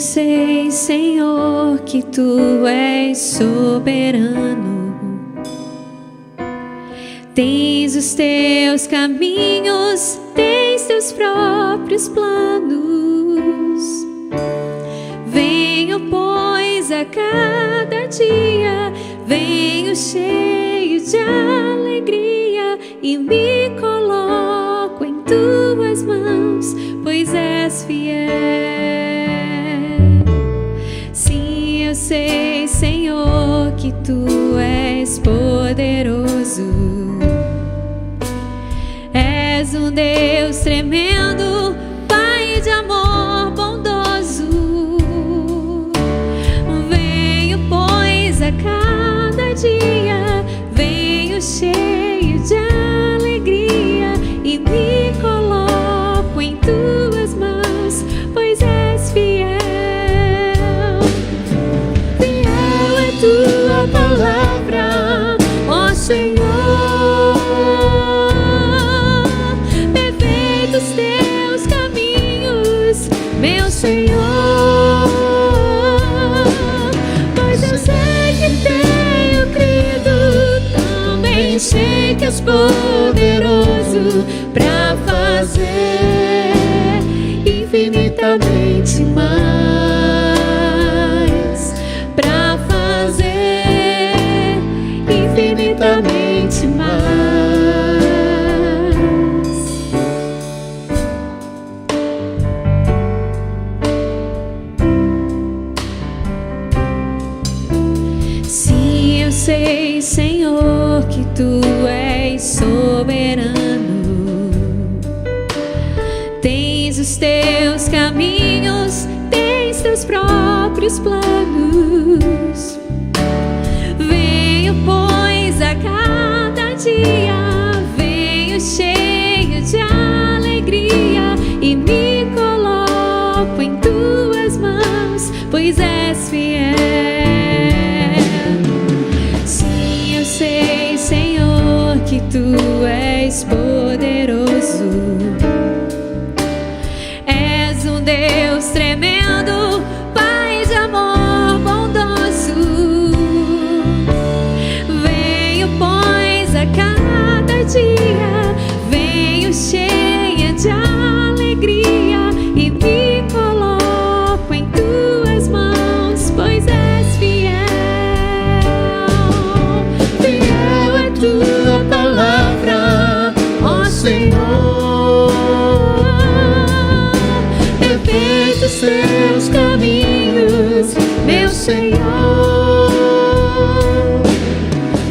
sei, Senhor, que Tu és soberano. Tens os Teus caminhos, tens Teus próprios planos. Venho, pois, a cada dia, venho cheio de alegria e me coloco em Tuas mãos, pois és fiel. Sim, eu sei, Senhor, que Tu és poderoso. És um Deus tremendo, Pai de amor bondoso. Venho, pois, a cada dia, venho cheio de alegria e me coloco em Tuas mãos, pois és fiel. Fiel é Tua palavra, ó Senhor. Perfeitos Teus caminhos, meu Senhor. Pois eu sei que tenho crido, também sei que és poderoso pra fazer infinitamente mais, pra fazer infinitamente mais. Sim, eu sei, Senhor, que Tu és soberano. Tens os Teus caminhos, tens Teus próprios planos. Venho, pois, a cada dia, venho cheio de alegria e me coloco em Tuas mãos, pois és fiel. Sim, eu sei, Senhor, que Tu és poderoso. És um Deus tremendo, Pai de amor bondoso. Venho, pois, a cada dia, venho cheia de alegria e me coloco em Tuas mãos, pois és fiel. Fiel é Tua palavra, ó Senhor. Perfeitos Teus caminhos, meu Senhor.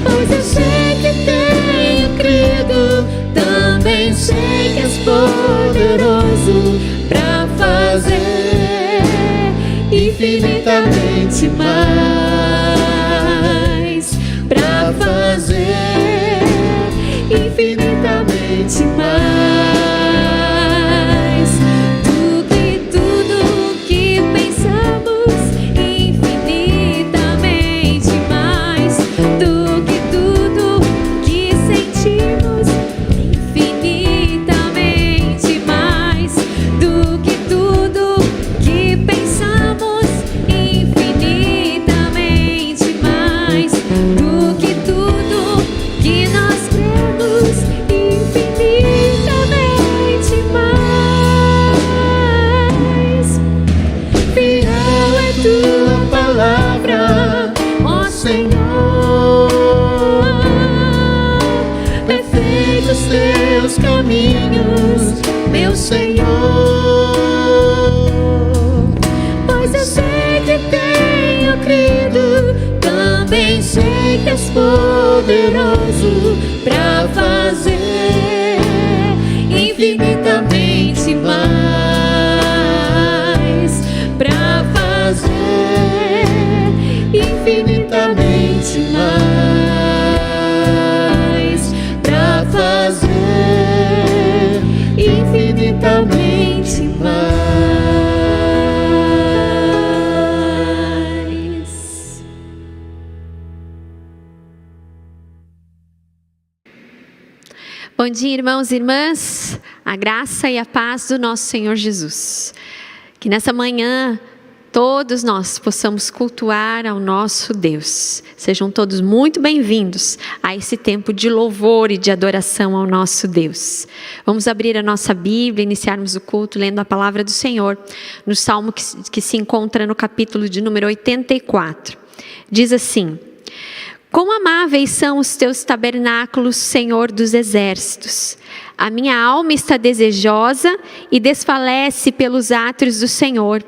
Pois eu sei que tenho crido, também sei que és poderoso pra fazer infinitamente mais, pra fazer infinitamente mais do que tudo que pensamos, infinitamente mais do que tudo que sentimos, infinitamente mais do que tudo que pensamos, infinitamente mais do que tudo que nós cremos, infinitamente mais. Fiel é Tua palavra, ó Senhor. Perfeitos Teus caminhos, meu Senhor. Pois eu sei que tenho crido, também sei que és poderoso pra fazer infinitamente mais, pra fazer infinitamente mais, pra fazer infinitamente mais. Bom dia, irmãos e irmãs, a graça e a paz do nosso Senhor Jesus. Que nessa manhã todos nós possamos cultuar ao nosso Deus. Sejam todos muito bem-vindos a esse tempo de louvor e de adoração ao nosso Deus. Vamos abrir a nossa Bíblia, iniciarmos o culto lendo a palavra do Senhor, no Salmo que se encontra no capítulo de número 84. Diz assim: Quão amáveis são os teus tabernáculos, Senhor dos exércitos! A minha alma está desejosa e desfalece pelos átrios do Senhor.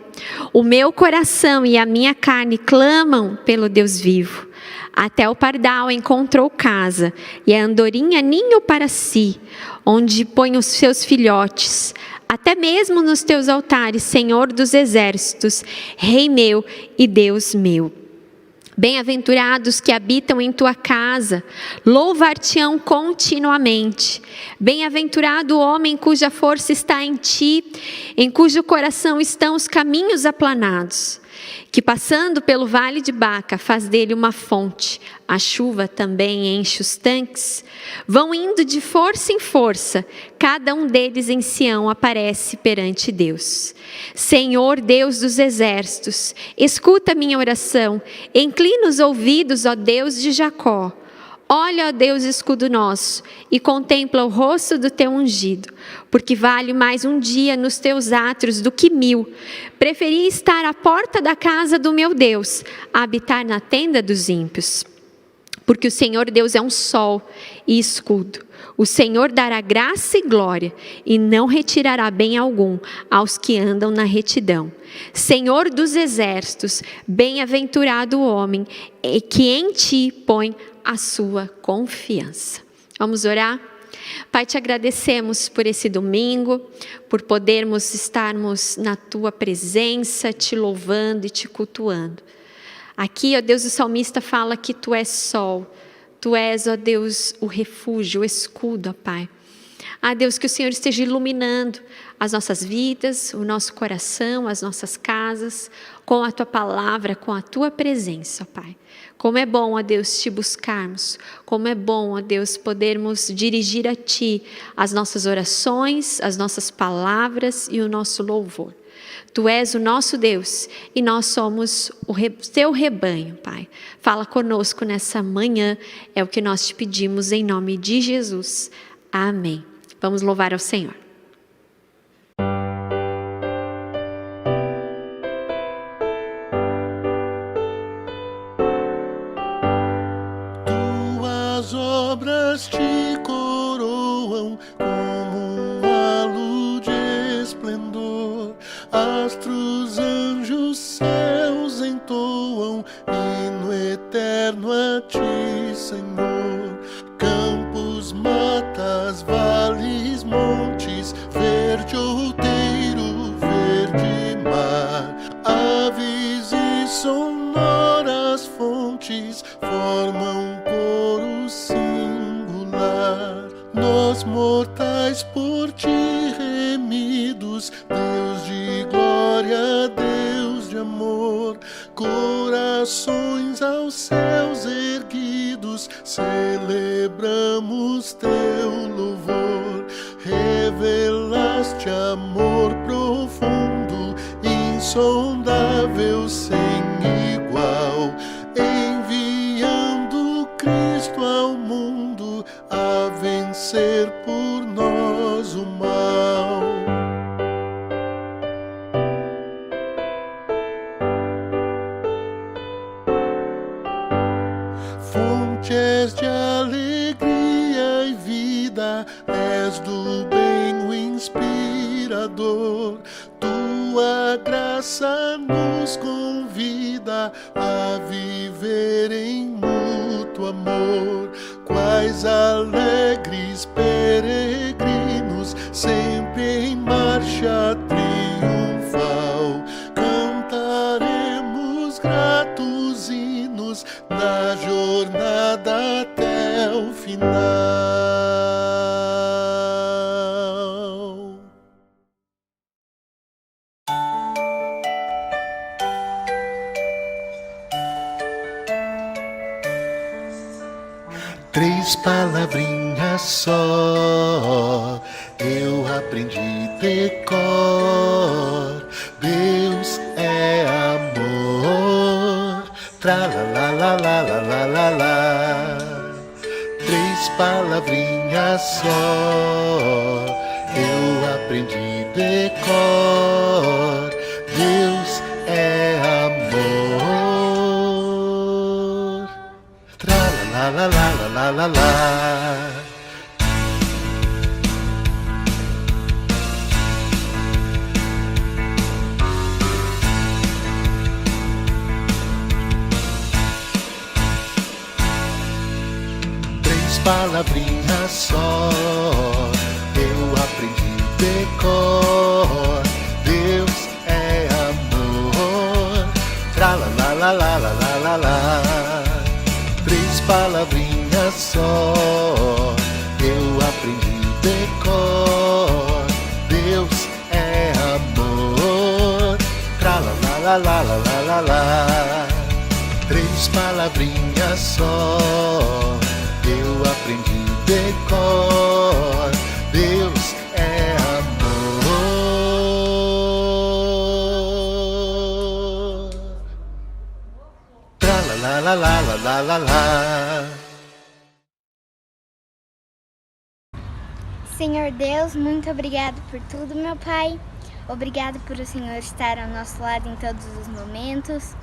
O meu coração e a minha carne clamam pelo Deus vivo. Até o pardal encontrou casa e a andorinha ninho para si, onde põe os seus filhotes. Até mesmo nos teus altares, Senhor dos exércitos, Rei meu e Deus meu. Bem-aventurados que habitam em tua casa, louvar-te-ão continuamente. Bem-aventurado o homem cuja força está em ti, em cujo coração estão os caminhos aplanados. Que passando pelo vale de Baca faz dele uma fonte, a chuva também enche os tanques. Vão indo de força em força, cada um deles em Sião aparece perante Deus. Senhor Deus dos exércitos, escuta minha oração, inclina os ouvidos, ó Deus de Jacó. Olha, ó Deus, escudo nosso, e contempla o rosto do teu ungido, porque vale mais um dia nos teus átrios do que 1000. Preferi estar à porta da casa do meu Deus, a habitar na tenda dos ímpios. Porque o Senhor Deus é um sol e escudo. O Senhor dará graça e glória, e não retirará bem algum aos que andam na retidão. Senhor dos exércitos, bem-aventurado o homem que em ti põe a sua confiança. Vamos orar? Pai, te agradecemos por esse domingo, por podermos estarmos na tua presença, te louvando e te cultuando. Aqui, ó Deus, o salmista fala que tu és sol, tu és, ó Deus, o refúgio, o escudo, ó Pai. Ah, Deus, que o Senhor esteja iluminando as nossas vidas, o nosso coração, as nossas casas, com a tua palavra, com a tua presença, ó Pai. Como é bom, ó Deus, te buscarmos. Como é bom, ó Deus, podermos dirigir a ti as nossas orações, as nossas palavras e o nosso louvor. Tu és o nosso Deus e nós somos o teu rebanho, Pai. Fala conosco nessa manhã, é o que nós te pedimos em nome de Jesus. Amém. Vamos louvar ao Senhor. Tuas obras te coroam como um halo de esplendor. Astros, anjos, céus entoam hino eterno a ti, Senhor. Campos, matas, vales, montes, verde outeiro, verde mar. Aves e sonoras fontes formam um coro singular. Nós mortais por ti remidos, Deus de glória, Deus de amor, corações aos céus erguidos, celebramos teu louvor. Revelaste amor profundo, insondável, sem igual, enviando Cristo ao mundo a vencer por nós o mal. Fontes de alegria e vida, és do bem o inspirador. Tua graça nos convida a viver em mútuo amor. Quais alegres peregrinos, sempre em marcha triunfal, cantaremos gratos hinos na jornada até o final. 3 palavrinhas só eu aprendi de cor. Deus é amor. Tra la la la la la la la la. 3 palavrinhas só, eu aprendi decor. Deus é amor. Tra la la la la la la la. Palavrinhas só, eu aprendi decor. Deus é amor. Tra la la la la la la la la. 3 palavrinhas só, eu aprendi decor. Deus é amor. Tra la la la la la la la la. 3 palavrinhas só, eu aprendi decor. Deus é amor. Tra la la la la la la la la. Senhor Deus, muito obrigado por tudo, meu Pai. Obrigado por o Senhor estar ao nosso lado em todos os momentos.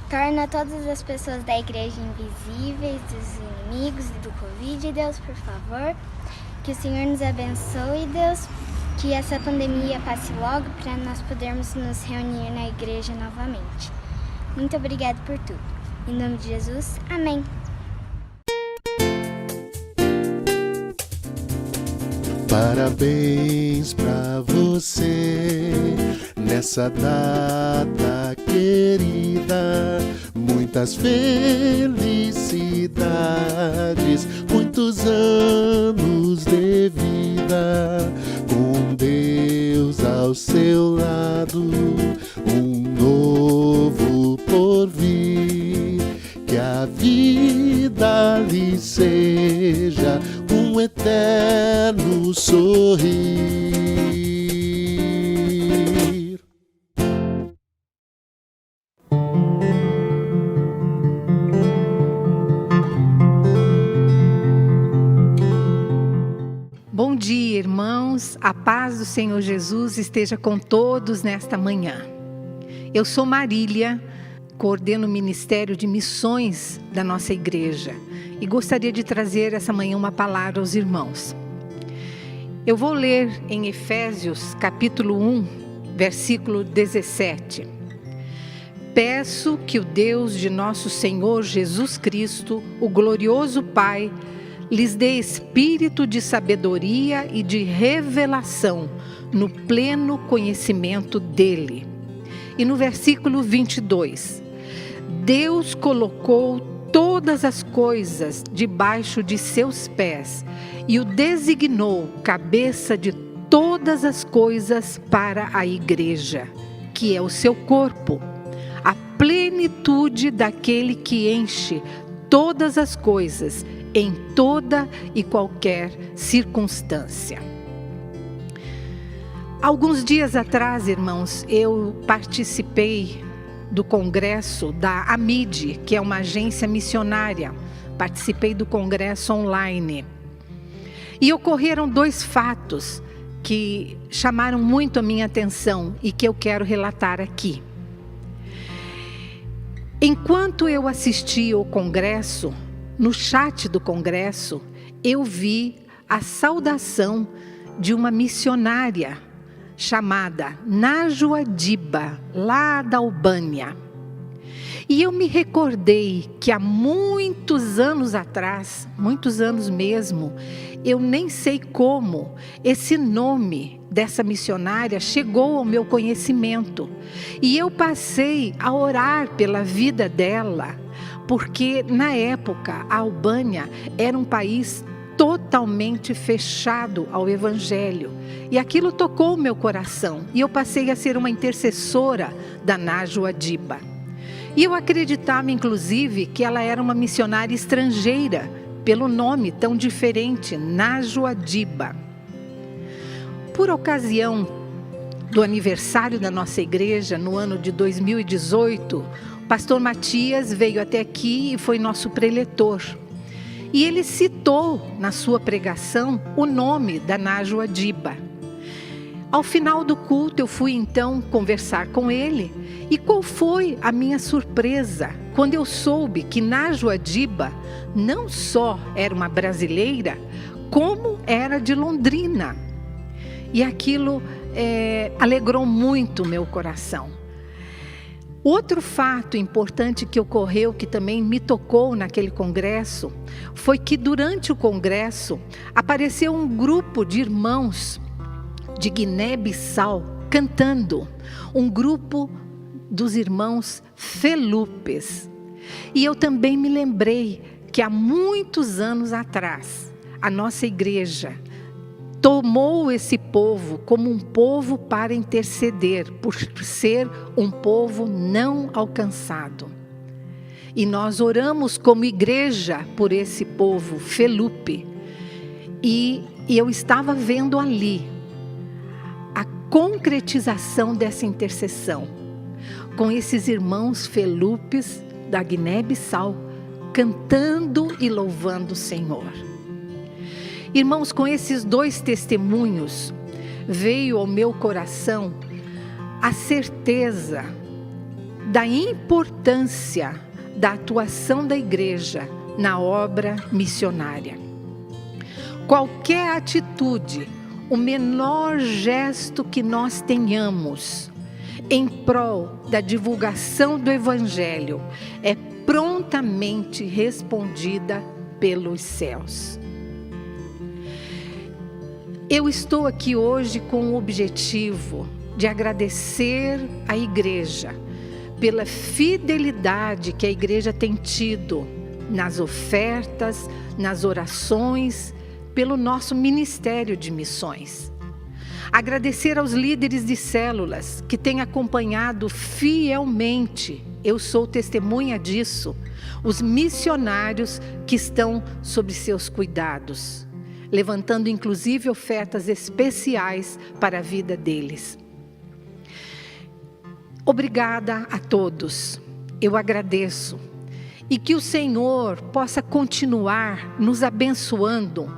Torna todas as pessoas da igreja invisíveis, dos inimigos e do Covid, Deus, por favor. Que o Senhor nos abençoe, Deus. Que essa pandemia passe logo para nós podermos nos reunir na igreja novamente. Muito obrigado por tudo. Em nome de Jesus, amém. Parabéns pra você nessa data querida. Muitas felicidades, muitos anos de vida, com Deus ao seu lado, um novo porvir. Que a vida lhe seja um eterno sorrir. Bom dia, irmãos. A paz do Senhor Jesus esteja com todos nesta manhã. Eu sou Marília, coordeno o Ministério de Missões da nossa igreja e gostaria de trazer essa manhã uma palavra aos irmãos. Eu vou ler em Efésios capítulo 1, versículo 17. Peço que o Deus de nosso Senhor Jesus Cristo, o glorioso Pai, lhes dê espírito de sabedoria e de revelação no pleno conhecimento dele. E no versículo 22, Deus colocou todas as coisas debaixo de seus pés e o designou cabeça de todas as coisas para a igreja, que é o seu corpo, a plenitude daquele que enche todas as coisas em toda e qualquer circunstância. Alguns dias atrás, irmãos, eu participei do congresso da AMID, que é uma agência missionária. Participei do congresso online. E ocorreram 2 fatos que chamaram muito a minha atenção e que eu quero relatar aqui. Enquanto eu assistia ao congresso, no chat do congresso, eu vi a saudação de uma missionária chamada Najwa Diba, lá da Albânia. E eu me recordei que há muitos anos atrás, muitos anos mesmo, eu nem sei como esse nome dessa missionária chegou ao meu conhecimento. E eu passei a orar pela vida dela, porque na época a Albânia era um país totalmente fechado ao Evangelho. E aquilo tocou o meu coração. E eu passei a ser uma intercessora da Najwa Diba. E eu acreditava, inclusive, que ela era uma missionária estrangeira, pelo nome tão diferente, Najwa Diba. Por ocasião do aniversário da nossa igreja, no ano de 2018, Pastor Matias veio até aqui e foi nosso preletor. E ele citou na sua pregação o nome da Nájua Diba. Ao final do culto eu fui então conversar com ele. E qual foi a minha surpresa quando eu soube que Nájua Diba não só era uma brasileira, como era de Londrina. E aquilo alegrou muito meu coração. Outro fato importante que ocorreu, que também me tocou naquele congresso, foi que durante o congresso apareceu um grupo de irmãos de Guiné-Bissau cantando, um grupo dos irmãos Felupes. E eu também me lembrei que há muitos anos atrás, a nossa igreja tomou esse povo como um povo para interceder, por ser um povo não alcançado. E nós oramos como igreja por esse povo Felupe. E eu estava vendo ali a concretização dessa intercessão, com esses irmãos Felupes da Guiné-Bissau, cantando e louvando o Senhor. Irmãos, com esses dois testemunhos, veio ao meu coração a certeza da importância da atuação da igreja na obra missionária. Qualquer atitude, o menor gesto que nós tenhamos em prol da divulgação do Evangelho é prontamente respondida pelos céus. Eu estou aqui hoje com o objetivo de agradecer à igreja pela fidelidade que a igreja tem tido nas ofertas, nas orações, pelo nosso ministério de missões. Agradecer aos líderes de células que têm acompanhado fielmente, eu sou testemunha disso, os missionários que estão sob seus cuidados, levantando inclusive ofertas especiais para a vida deles. Obrigada a todos, eu agradeço, e que o Senhor possa continuar nos abençoando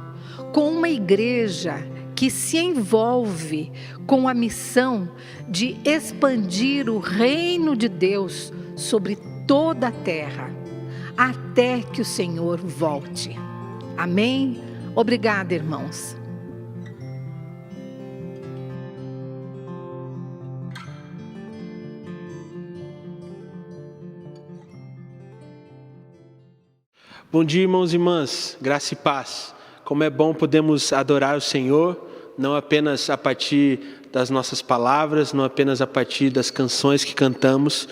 com uma igreja que se envolve com a missão de expandir o reino de Deus sobre toda a terra, até que o Senhor volte. Amém? Obrigada, irmãos. Bom dia, irmãos e irmãs, graça e paz. Como é bom podemos adorar o Senhor, não apenas a partir das nossas palavras, não apenas a partir das canções que cantamos,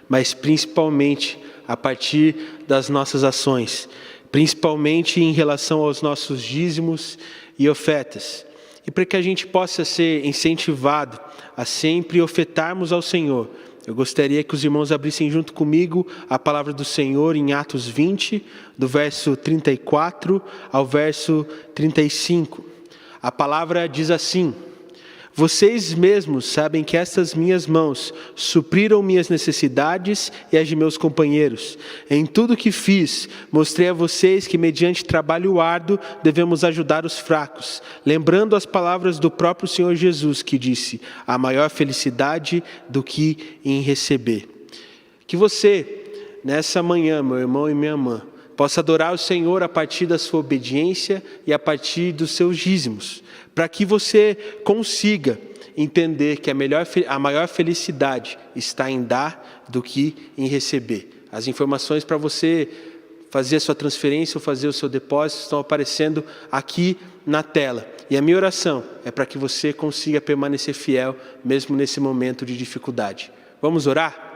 mas principalmente a partir das nossas ações, principalmente em relação aos nossos dízimos e ofertas. E para que a gente possa ser incentivado a sempre ofertarmos ao Senhor, eu gostaria que os irmãos abrissem junto comigo a palavra do Senhor em Atos 20, do verso 34 ao verso 35. A palavra diz assim: vocês mesmos sabem que estas minhas mãos supriram minhas necessidades e as de meus companheiros. Em tudo que fiz, mostrei a vocês que mediante trabalho árduo devemos ajudar os fracos, lembrando as palavras do próprio Senhor Jesus, que disse: há maior felicidade do que em receber. Que você, nessa manhã, meu irmão e minha irmã, possa adorar o Senhor a partir da sua obediência e a partir dos seus dízimos, para que você consiga entender que a maior felicidade está em dar do que em receber. As informações para você fazer a sua transferência ou fazer o seu depósito estão aparecendo aqui na tela. E a minha oração é para que você consiga permanecer fiel mesmo nesse momento de dificuldade. Vamos orar?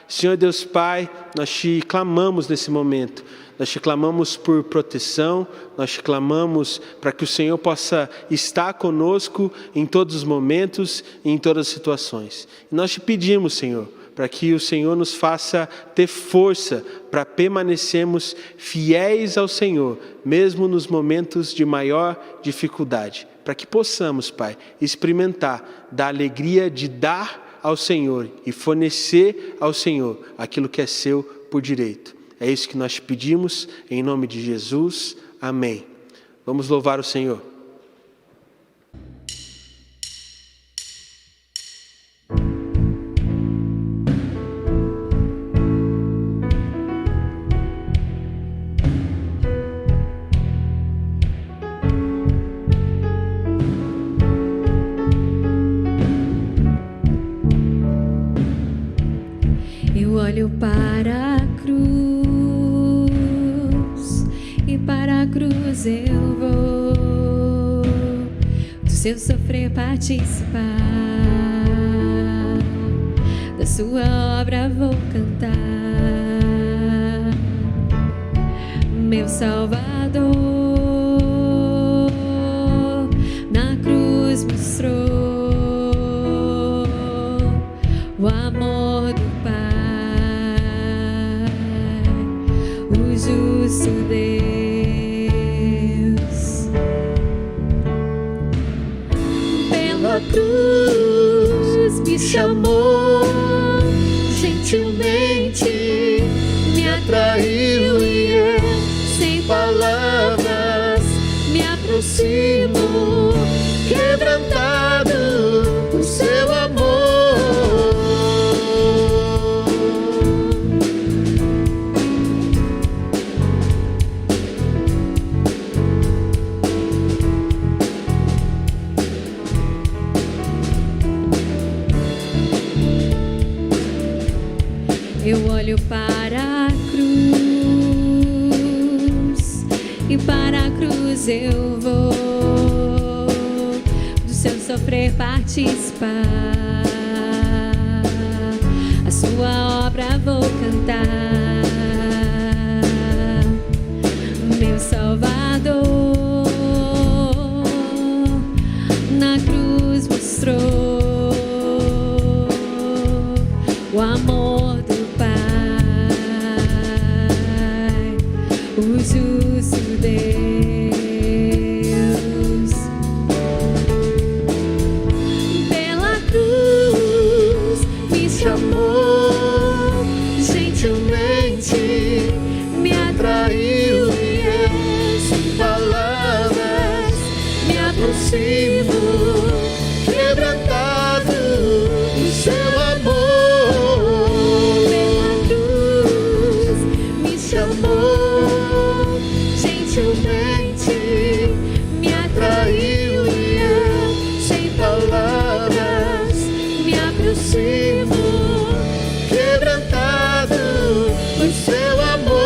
Senhor Deus Pai, nós te clamamos nesse momento. Nós te clamamos por proteção, nós te clamamos para que o Senhor possa estar conosco em todos os momentos e em todas as situações. E nós te pedimos, Senhor, para que o Senhor nos faça ter força para permanecermos fiéis ao Senhor, mesmo nos momentos de maior dificuldade. Para que possamos, Pai, experimentar da alegria de dar ao Senhor e fornecer ao Senhor aquilo que é seu por direito. É isso que nós te pedimos, em nome de Jesus. Amém. Vamos louvar o Senhor. Eu olho para a cruz e para a cruz eu vou do seu sofrer participar, da sua obra vou cantar. Meu Salvador na cruz mostrou o amor do Pai, o justo Deus. Pela cruz me chamou, gentilmente me atraiu e eu, sem palavras, me aproximo, quebrantado por seu amor. Eu olho para a cruz e para a cruz eu vou do seu sofrer participar, a sua obra vou cantar. Meu Salvador na cruz mostrou o amor do Pai, o justo Deus. Pela cruz me chamou, gentilmente me atraiu e eu, sem palavras, me aproximo, quebrantado do seu amor. Gentilmente me atraiu e eu, sem palavras, me aproximo, quebrantado por seu amor.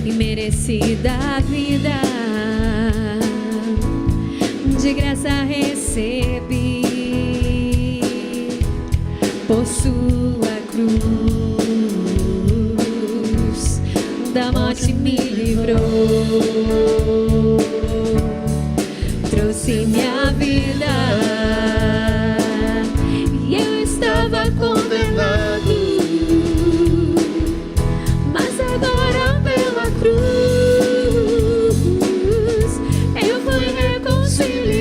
Imerecida vida, de graça recebi, por sua cruz, da morte me livrou, trouxe minha vida, e eu estava condenado, mas agora pela cruz eu fui reconciliado.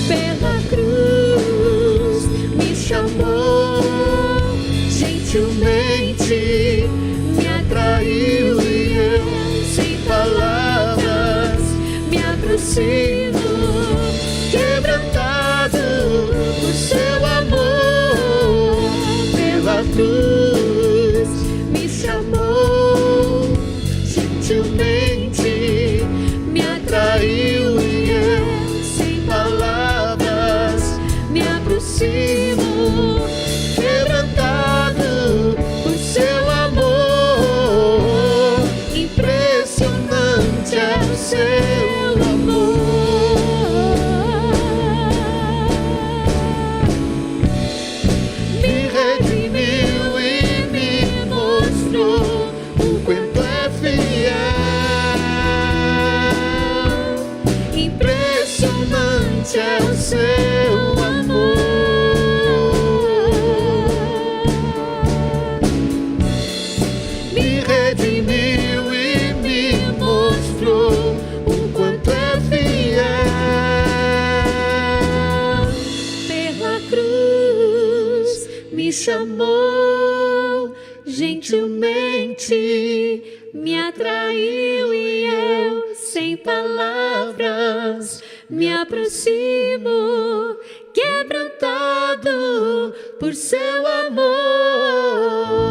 Pela cruz me chamou, gentilmente me atraiu e eu, sem palavras, me aproximo, quebrantado por seu amor. Pela cruz me chamou, gentilmente me atraiu e eu, sem palavras, me aproximo, quebrantado por seu amor. Impressionante é o seu amor. Me redimiu e me mostrou o quanto é fiel. me chamou gentilmente, me atraiu e eu, sem palavras, me aproximo, quebrantado por seu amor.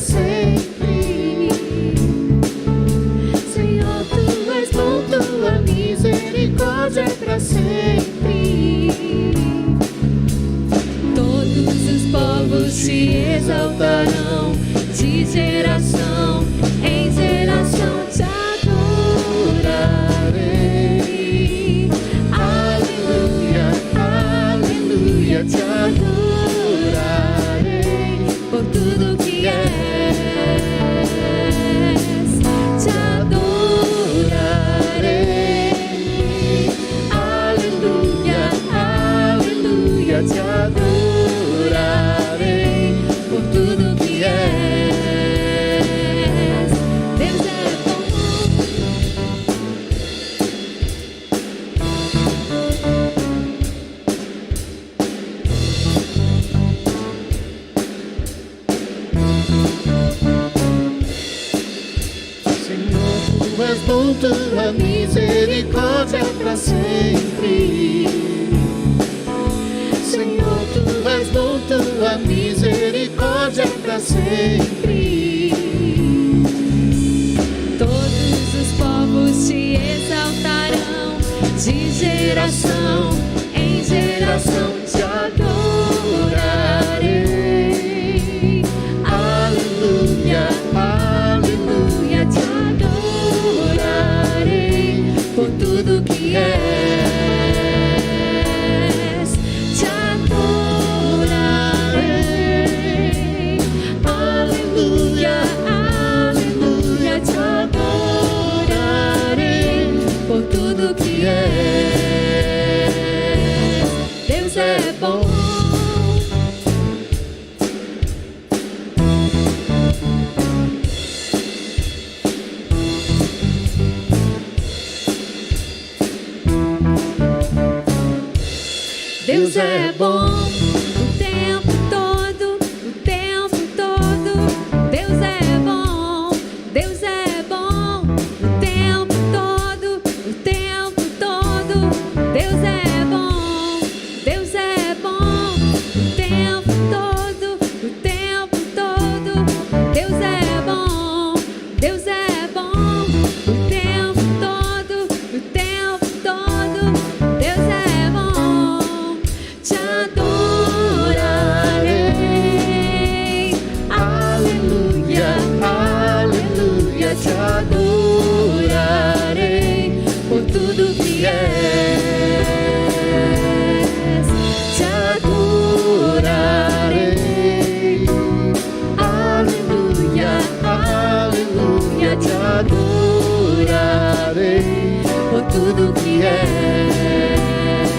Sempre, Senhor, tu és bom, tua misericórdia é para sempre. Todos os povos te exaltarão, de geração em geração te adorarei. Aleluia, aleluia, te adorarei Por tudo que és, te adorarei. Aleluia, aleluia, te adorarei Por tudo que és, Deus é bom. Senhor, tu és bom, tua misericórdia é para sempre. Senhor, tu és bom, tua misericórdia é para sempre. Todos os povos te exaltarão, de geração em geração te adorarei. Aleluia, aleluia, Te adorarei por tudo que és, te adorarei. Aleluia, aleluia, te adorarei por tudo que és. Deus é bom. Deus é bom o tempo todo, o tempo todo. Deus é bom, Deus é bom o tempo todo, o tempo todo. Deus é bom, Deus é bom o tempo todo, o tempo todo. Deus é bom, Deus é bom o tempo todo, o tempo todo. Deus é bom. Te adorarei. aleluia, aleluia, te adorarei por tudo que és. Te adorarei. aleluia, aleluia, te adorarei Por tudo que és.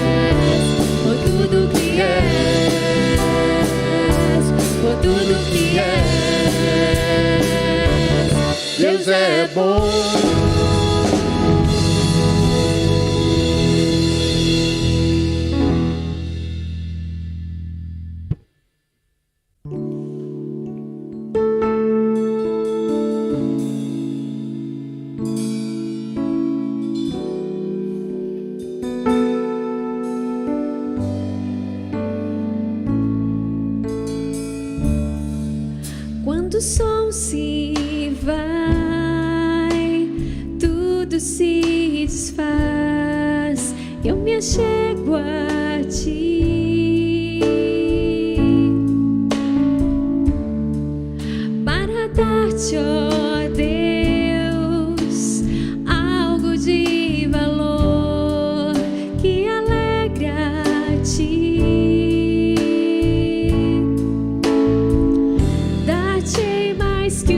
Por tudo que és. Por tudo que és. Deus é bom. Quando o sol se vai, tudo se desfaz. Eu me achego a ti para dar-te, ó Deus, algo de valor que alegra a ti. Dar-te mais que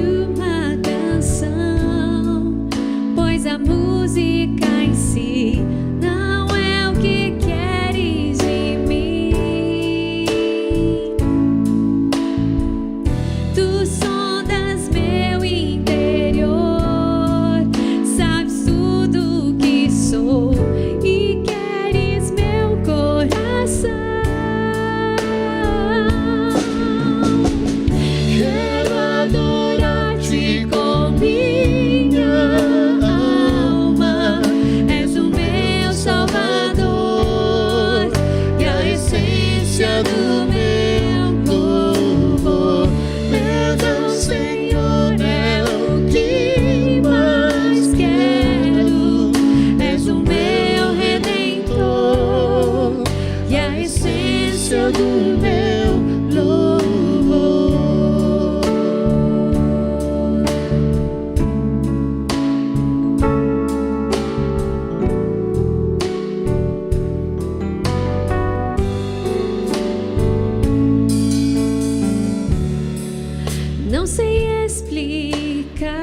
explicar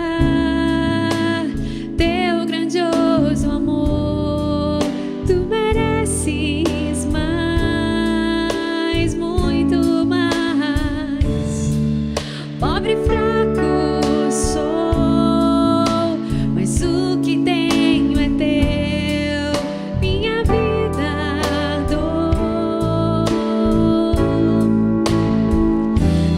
teu grandioso amor. Tu mereces mais, muito mais. Pobre e fraco sou, mas o que tenho é teu. Minha vida dou.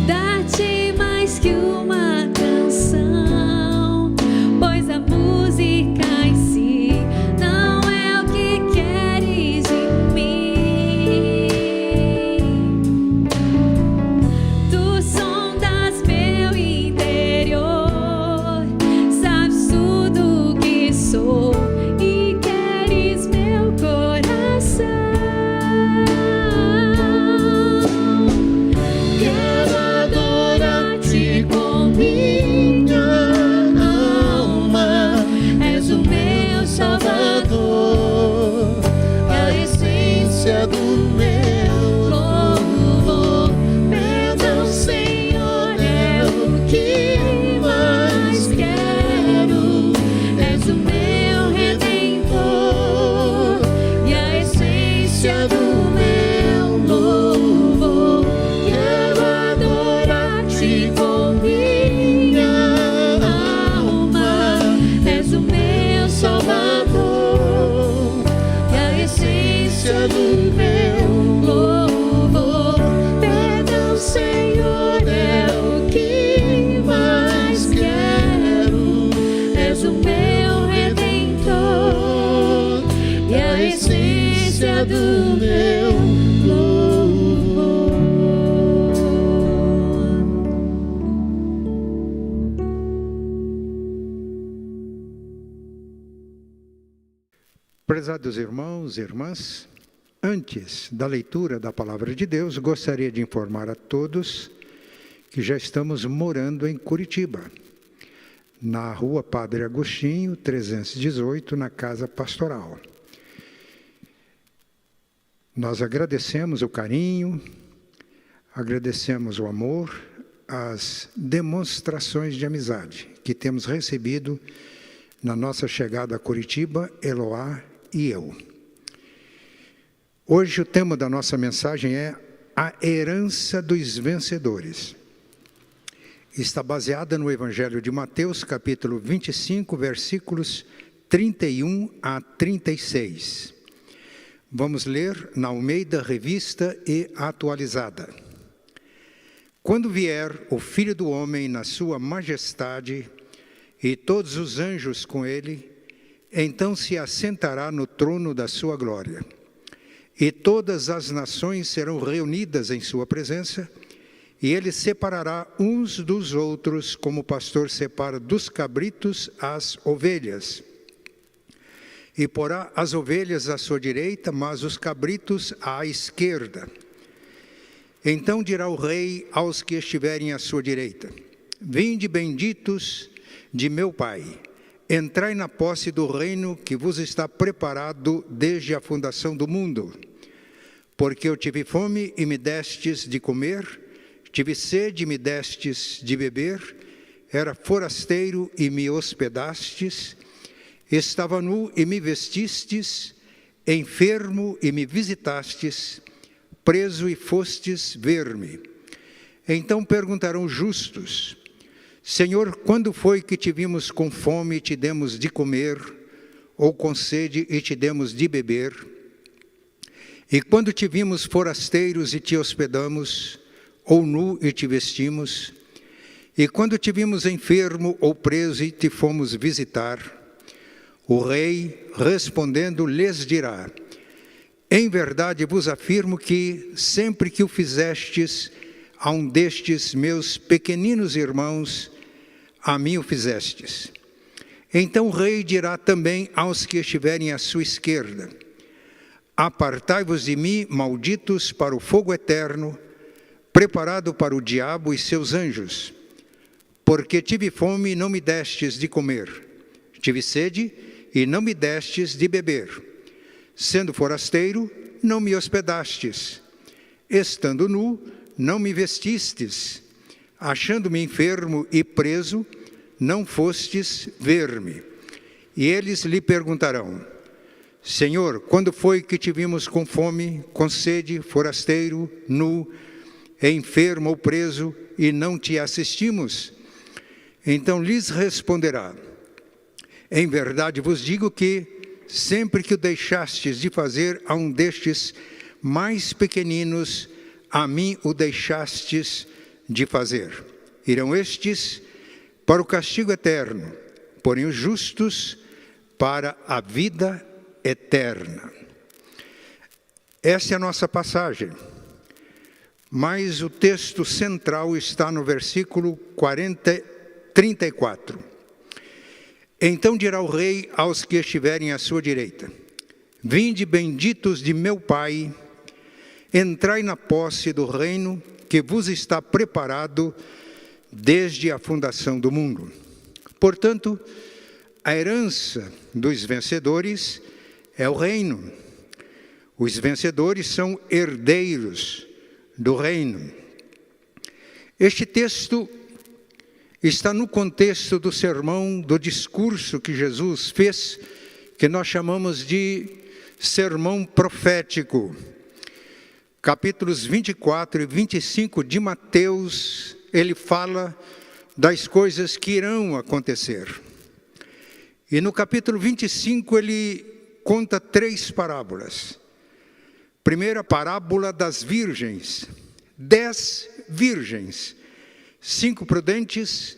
Dá-te mais que uma canção, pois a música em si não é o que queres de mim. Tu sondas meu interior, sabes tudo que sou e queres meu coração. Quero adorar-te com minha alma. És o meu Salvador, a essência do meu louvor. Perdão, Senhor, é o que mais quero. És o meu Redentor e a essência do meu louvor. Quero adorar-te com minha alma. És o meu Salvador e a essência do meu louvor. Perdão, Senhor, é o que mais quero. És o meu Redentor e a essência do meu louvor. Prezados irmãos e irmãs, antes da leitura da Palavra de Deus, gostaria de informar a todos que já estamos morando em Curitiba, na Rua Padre Agostinho, 318, na Casa Pastoral. Nós agradecemos o carinho, agradecemos o amor, as demonstrações de amizade que temos recebido na nossa chegada a Curitiba, Eloá e eu. Hoje o tema da nossa mensagem é a herança dos vencedores. Está baseada no Evangelho de Mateus, capítulo 25, versículos 31 a 36. Vamos ler na Almeida Revista e Atualizada. Quando vier o Filho do Homem na sua majestade e todos os anjos com ele, então se assentará no trono da sua glória. E todas as nações serão reunidas em sua presença, e ele separará uns dos outros, como o pastor separa dos cabritos as ovelhas. E porá as ovelhas à sua direita, mas os cabritos à esquerda. Então dirá o rei aos que estiverem à sua direita: Vinde, benditos de meu Pai, entrai na posse do reino que vos está preparado desde a fundação do mundo. Porque eu tive fome e me destes de comer, tive sede e me destes de beber, era forasteiro e me hospedastes, estava nu e me vestistes, enfermo e me visitastes, preso e fostes ver-me. Então perguntarão justos: Senhor, quando foi que te vimos com fome e te demos de comer, ou com sede e te demos de beber? E quando te vimos forasteiros e te hospedamos, ou nu e te vestimos? E quando te vimos enfermo ou preso e te fomos visitar? O rei, respondendo, lhes dirá: Em verdade vos afirmo que, sempre que o fizestes a um destes meus pequeninos irmãos, a mim o fizestes. Então o rei dirá também aos que estiverem à sua esquerda: Apartai-vos de mim, malditos, para o fogo eterno, preparado para o diabo e seus anjos. Porque tive fome e não me destes de comer, tive sede e não me destes de beber. Sendo forasteiro, não me hospedastes. Estando nu, não me vestistes. achando-me enfermo e preso, não fostes ver-me. E eles lhe perguntarão: Senhor, quando foi que te vimos com fome, com sede, forasteiro, nu, enfermo ou preso, e não te assistimos? Então lhes responderá: em verdade vos digo que, sempre que o deixastes de fazer a um destes mais pequeninos, a mim o deixastes de fazer. Irão estes para o castigo eterno, porém os justos para a vida eterna. Essa é a nossa passagem, mas o texto central está no versículo 34. Então dirá o rei aos que estiverem à sua direita: vinde, benditos de meu Pai, entrai na posse do reino que vos está preparado desde a fundação do mundo. Portanto, a herança dos vencedores é o reino. Os vencedores são herdeiros do reino. Este texto está no contexto do sermão, do discurso que Jesus fez, que nós chamamos de sermão profético. Capítulos 24 e 25 de Mateus, ele fala das coisas que irão acontecer. E no capítulo 25 ele conta 3 parábolas. Primeira parábola das virgens. 10 virgens. 5 prudentes,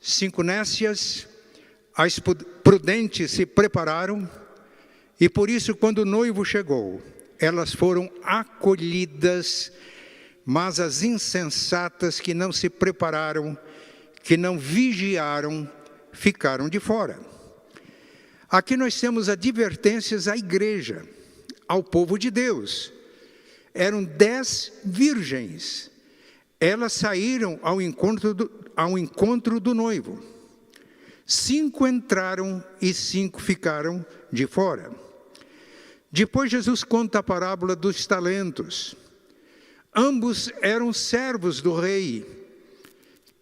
5 nécias. As prudentes se prepararam e por isso, quando o noivo chegou, elas foram acolhidas, mas as insensatas que não se prepararam, que não vigiaram, ficaram de fora. Aqui nós temos advertências à igreja, ao povo de Deus. Eram 10 virgens. Elas saíram ao encontro do noivo. 5 entraram e 5 ficaram de fora. Depois Jesus conta a parábola dos talentos. Ambos eram servos do rei,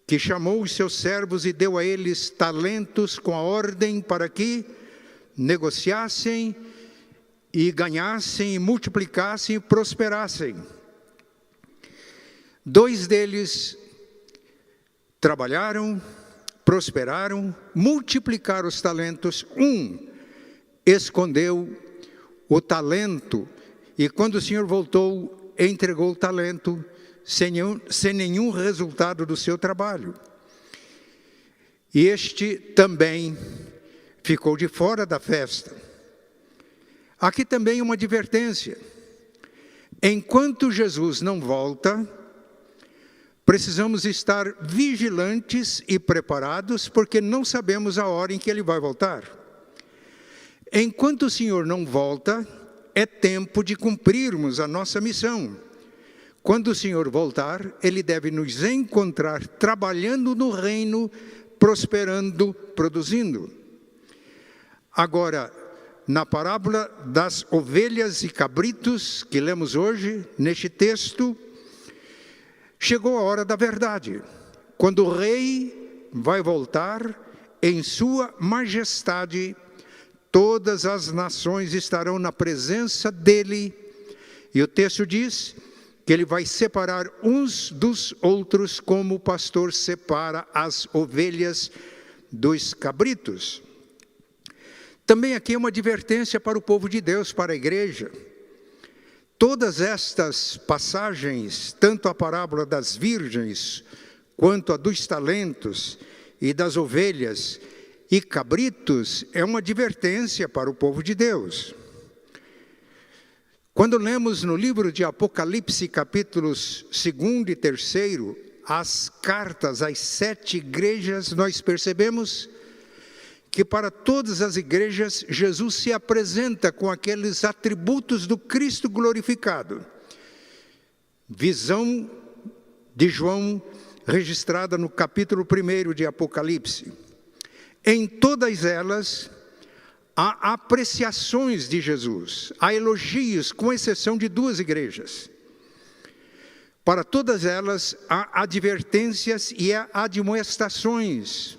que chamou os seus servos e deu a eles talentos com a ordem para que negociassem e ganhassem, e multiplicassem e prosperassem. 2 deles trabalharam, prosperaram, multiplicaram os talentos. 1 escondeu o talento e, quando o Senhor voltou, entregou o talento sem nenhum resultado do seu trabalho. E este também ficou de fora da festa. Aqui também uma advertência. Enquanto Jesus não volta, precisamos estar vigilantes e preparados, porque não sabemos a hora em que Ele vai voltar. Enquanto o Senhor não volta, é tempo de cumprirmos a nossa missão. Quando o Senhor voltar, Ele deve nos encontrar trabalhando no reino, prosperando, produzindo. Agora, na parábola das ovelhas e cabritos, que lemos hoje, neste texto, chegou a hora da verdade, quando o rei vai voltar em sua majestade. Todas as nações estarão na presença dele, e o texto diz que ele vai separar uns dos outros, como o pastor separa as ovelhas dos cabritos. Também aqui é uma advertência para o povo de Deus, para a igreja. Todas estas passagens, tanto a parábola das virgens, quanto a dos talentos e das ovelhas e cabritos, é uma advertência para o povo de Deus. Quando lemos no livro de Apocalipse, capítulos 2 e 3, as cartas às 7 igrejas, nós percebemos que para todas as igrejas, Jesus se apresenta com aqueles atributos do Cristo glorificado. Visão de João, registrada no capítulo 1 de Apocalipse. Em todas elas, há apreciações de Jesus, há elogios, com exceção de 2 igrejas. Para todas elas há advertências e há admoestações,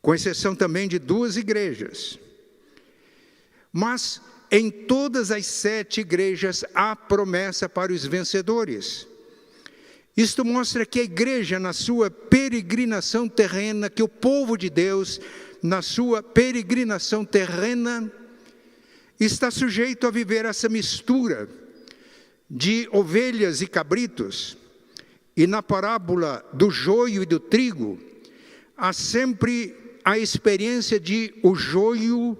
com exceção também de 2 igrejas. Mas em todas as 7 igrejas há promessa para os vencedores. Isto mostra que a igreja, na sua peregrinação terrena, que o povo de Deus, na sua peregrinação terrena, está sujeito a viver essa mistura de ovelhas e cabritos. E na parábola do joio e do trigo, há sempre a experiência de o joio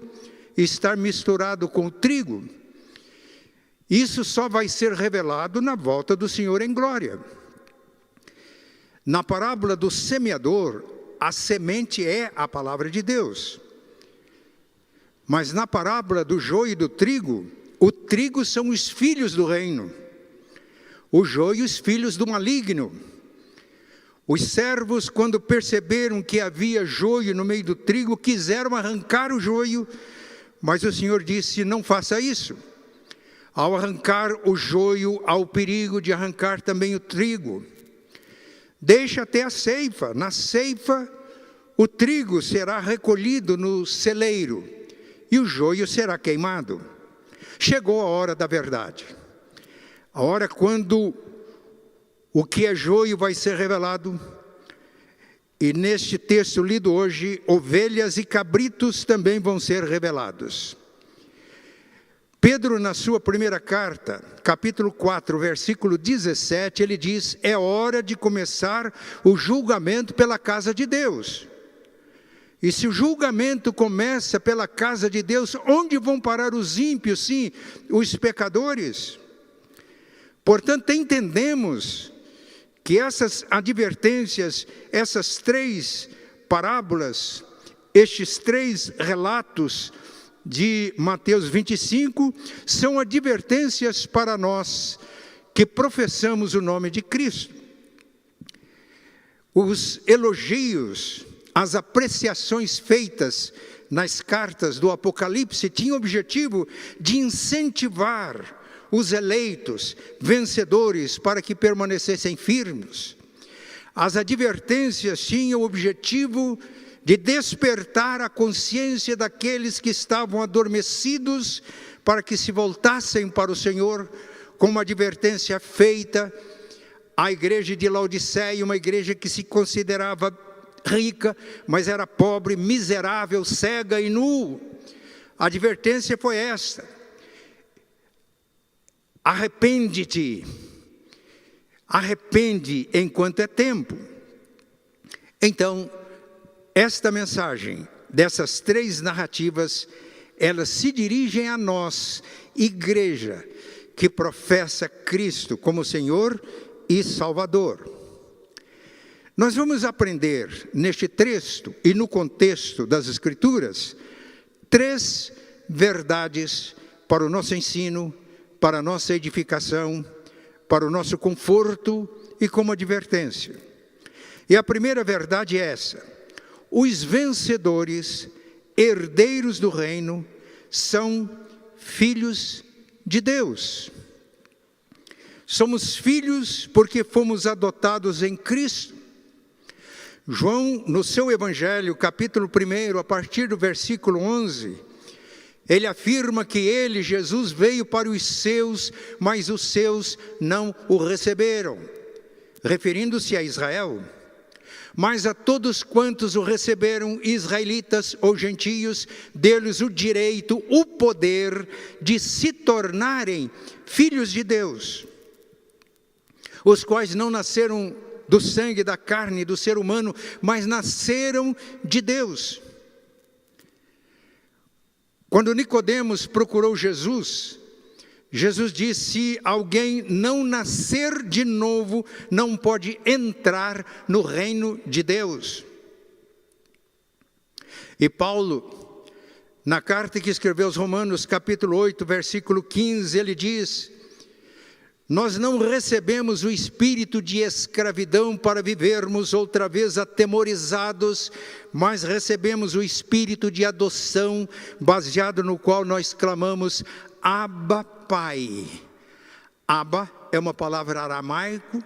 estar misturado com o trigo. Isso só vai ser revelado na volta do Senhor em glória. Na parábola do semeador, a semente é a palavra de Deus. Mas na parábola do joio e do trigo, o trigo são os filhos do reino, o joio os filhos do maligno. Os servos, quando perceberam que havia joio no meio do trigo, quiseram arrancar o joio, mas o Senhor disse: não faça isso. Ao arrancar o joio, há o perigo de arrancar também o trigo. Deixa até a ceifa. Na ceifa, o trigo será recolhido no celeiro e o joio será queimado. Chegou a hora da verdade. A hora quando o que é joio vai ser revelado. E neste texto lido hoje, ovelhas e cabritos também vão ser revelados. Pedro, na sua primeira carta, capítulo 4, versículo 17, ele diz: é hora de começar o julgamento pela casa de Deus. E se o julgamento começa pela casa de Deus, onde vão parar os ímpios, sim, os pecadores? Portanto, entendemos que essas advertências, essas 3 parábolas, estes 3 relatos de Mateus 25, são advertências para nós que professamos o nome de Cristo. Os elogios, as apreciações feitas nas cartas do Apocalipse tinham o objetivo de incentivar os eleitos, vencedores, para que permanecessem firmes. As advertências tinham o objetivo de despertar a consciência daqueles que estavam adormecidos, para que se voltassem para o Senhor, com uma advertência feita à igreja de Laodiceia, uma igreja que se considerava rica, mas era pobre, miserável, cega e nu. A advertência foi esta: arrepende-te, arrepende enquanto é tempo. Então, esta mensagem dessas 3 narrativas, elas se dirigem a nós, igreja, que professa Cristo como Senhor e Salvador. Nós vamos aprender neste texto e no contexto das Escrituras 3 verdades para o nosso ensino, para a nossa edificação, para o nosso conforto e como advertência. E a primeira verdade é essa: os vencedores, herdeiros do reino, são filhos de Deus. Somos filhos porque fomos adotados em Cristo. João, no seu Evangelho, capítulo 1, a partir do versículo 11, ele afirma que ele, Jesus, veio para os seus, mas os seus não o receberam, referindo-se a Israel. Mas a todos quantos o receberam, israelitas ou gentios, deu-lhes o direito, o poder de se tornarem filhos de Deus, os quais não nasceram do sangue, da carne, do ser humano, mas nasceram de Deus. Quando Nicodemos procurou Jesus, Jesus disse: se alguém não nascer de novo, não pode entrar no reino de Deus. E Paulo, na carta que escreveu aos Romanos, capítulo 8, versículo 15, ele diz: nós não recebemos o espírito de escravidão para vivermos outra vez atemorizados, mas recebemos o espírito de adoção, baseado no qual nós clamamos: Abba, Pai. Abba é uma palavra aramaico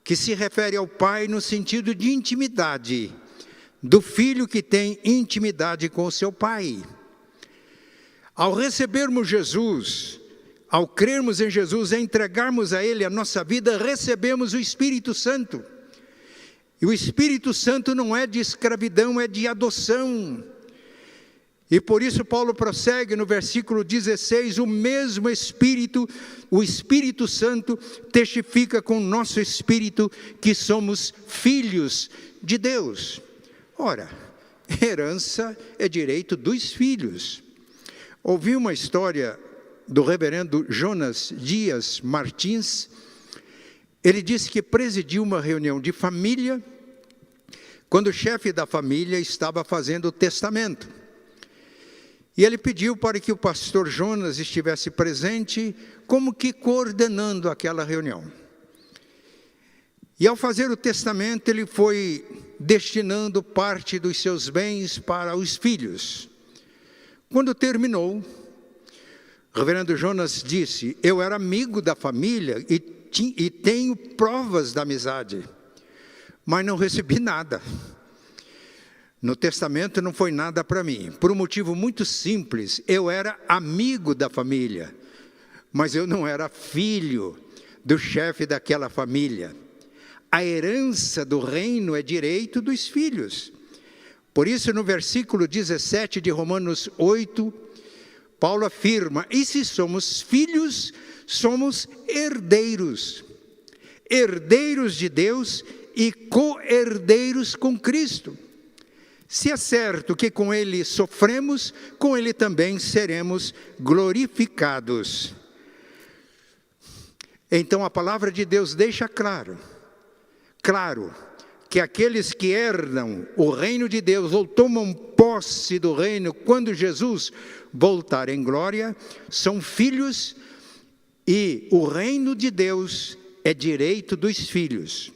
que se refere ao pai no sentido de intimidade, do filho que tem intimidade com o seu pai. Ao recebermos Jesus, ao crermos em Jesus, e entregarmos a Ele a nossa vida, recebemos o Espírito Santo. E o Espírito Santo não é de escravidão, é de adoção. E por isso Paulo prossegue no versículo 16, o mesmo Espírito, o Espírito Santo, testifica com o nosso espírito que somos filhos de Deus. Ora, herança é direito dos filhos. Ouvi uma história do reverendo Jonas Dias Martins. Ele disse que presidiu uma reunião de família quando o chefe da família estava fazendo o testamento. E ele pediu para que o pastor Jonas estivesse presente, como que coordenando aquela reunião. E ao fazer o testamento, ele foi destinando parte dos seus bens para os filhos. Quando terminou, o reverendo Jonas disse: eu era amigo da família e tenho provas da amizade, mas não recebi nada. No testamento não foi nada para mim, por um motivo muito simples: eu era amigo da família, mas eu não era filho do chefe daquela família. A herança do reino é direito dos filhos. Por isso, no versículo 17 de Romanos 8, Paulo afirma: e se somos filhos, somos herdeiros, herdeiros de Deus e co-herdeiros com Cristo. Se é certo que com Ele sofremos, com Ele também seremos glorificados. Então a palavra de Deus deixa claro que aqueles que herdam o reino de Deus ou tomam posse do reino quando Jesus voltar em glória, são filhos, e o reino de Deus é direito dos filhos.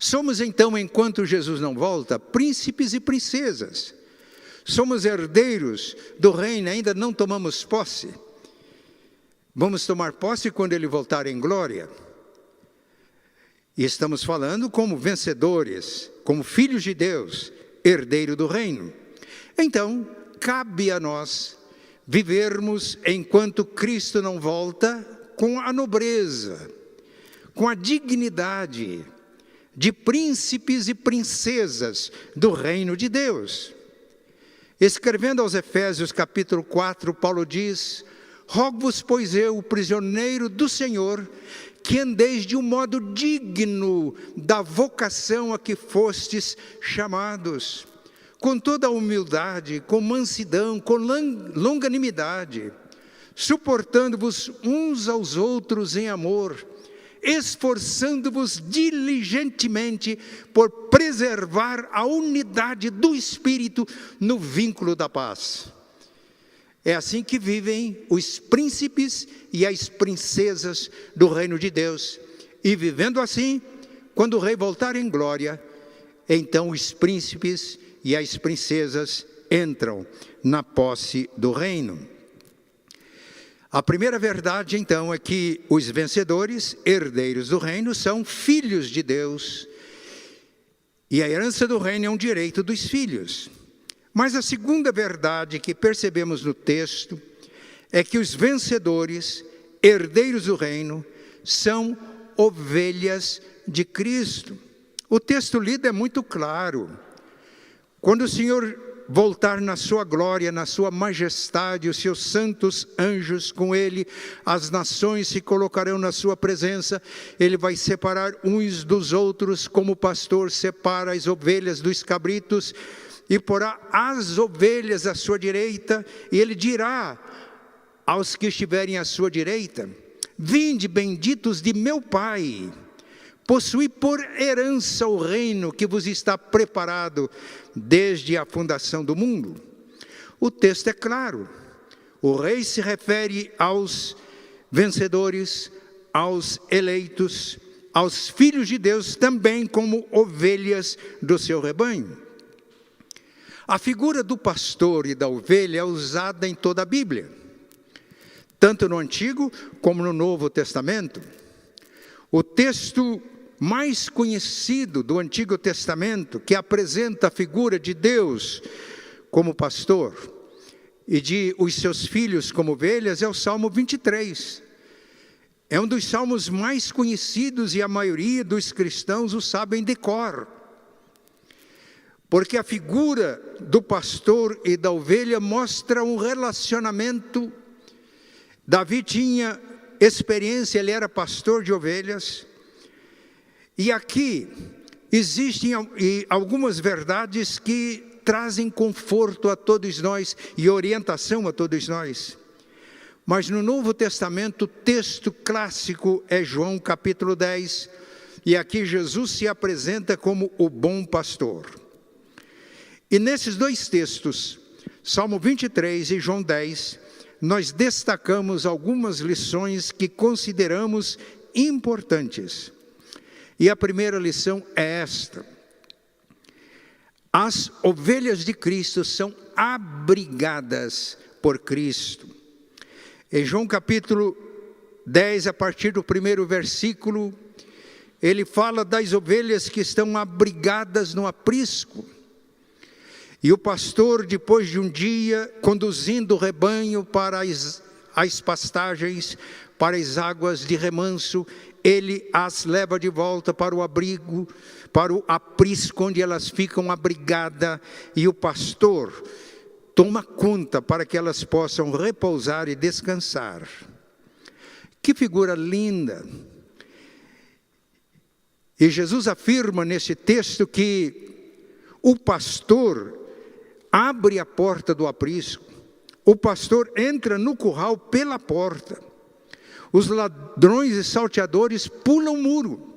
Somos então, enquanto Jesus não volta, príncipes e princesas. Somos herdeiros do reino, ainda não tomamos posse. Vamos tomar posse quando Ele voltar em glória. E estamos falando como vencedores, como filhos de Deus, herdeiro do reino. Então, cabe a nós vivermos, enquanto Cristo não volta, com a nobreza, com a dignidade de príncipes e princesas do reino de Deus. Escrevendo aos Efésios capítulo 4, Paulo diz: rogo-vos, pois eu, o prisioneiro do Senhor, que andeis de um modo digno da vocação a que fostes chamados, com toda a humildade, com mansidão, com longanimidade, suportando-vos uns aos outros em amor, esforçando-vos diligentemente por preservar a unidade do Espírito no vínculo da paz. É assim que vivem os príncipes e as princesas do reino de Deus. E vivendo assim, quando o rei voltar em glória, então os príncipes e as princesas entram na posse do reino. A primeira verdade, então, é que os vencedores, herdeiros do reino, são filhos de Deus. E a herança do reino é um direito dos filhos. Mas a segunda verdade que percebemos no texto é que os vencedores, herdeiros do reino, são ovelhas de Cristo. O texto lido é muito claro. Quando o Senhor voltar na sua glória, na sua majestade, os seus santos anjos com Ele, as nações se colocarão na sua presença, Ele vai separar uns dos outros, como o pastor separa as ovelhas dos cabritos, e porá as ovelhas à sua direita, e Ele dirá aos que estiverem à sua direita: vinde, benditos de meu Pai, possuí por herança o reino que vos está preparado desde a fundação do mundo. O texto é claro. O rei se refere aos vencedores, aos eleitos, aos filhos de Deus, também como ovelhas do seu rebanho. A figura do pastor e da ovelha é usada em toda a Bíblia. tanto no Antigo como no Novo Testamento. O texto mais conhecido do Antigo Testamento, que apresenta a figura de Deus como pastor e de os seus filhos como ovelhas, é o Salmo 23. É um dos salmos mais conhecidos e a maioria dos cristãos o sabem de cor. Porque a figura do pastor e da ovelha mostra um relacionamento. Davi tinha experiência, ele era pastor de ovelhas. E aqui existem algumas verdades que trazem conforto a todos nós e orientação a todos nós. Mas no Novo Testamento, o texto clássico é João capítulo 10, e aqui Jesus se apresenta como o bom pastor. E nesses dois textos, Salmo 23 e João 10, nós destacamos algumas lições que consideramos importantes. E a primeira lição é esta: as ovelhas de Cristo são abrigadas por Cristo. Em João capítulo 10, a partir do primeiro versículo, ele fala das ovelhas que estão abrigadas no aprisco. E o pastor, depois de um dia, conduzindo o rebanho para as pastagens, para as águas de remanso, ele as leva de volta para o abrigo, para o aprisco onde elas ficam abrigadas, e o pastor toma conta para que elas possam repousar e descansar. Que figura linda! E Jesus afirma nesse texto que o pastor abre a porta do aprisco, o pastor entra no curral pela porta, os ladrões e salteadores pulam o muro.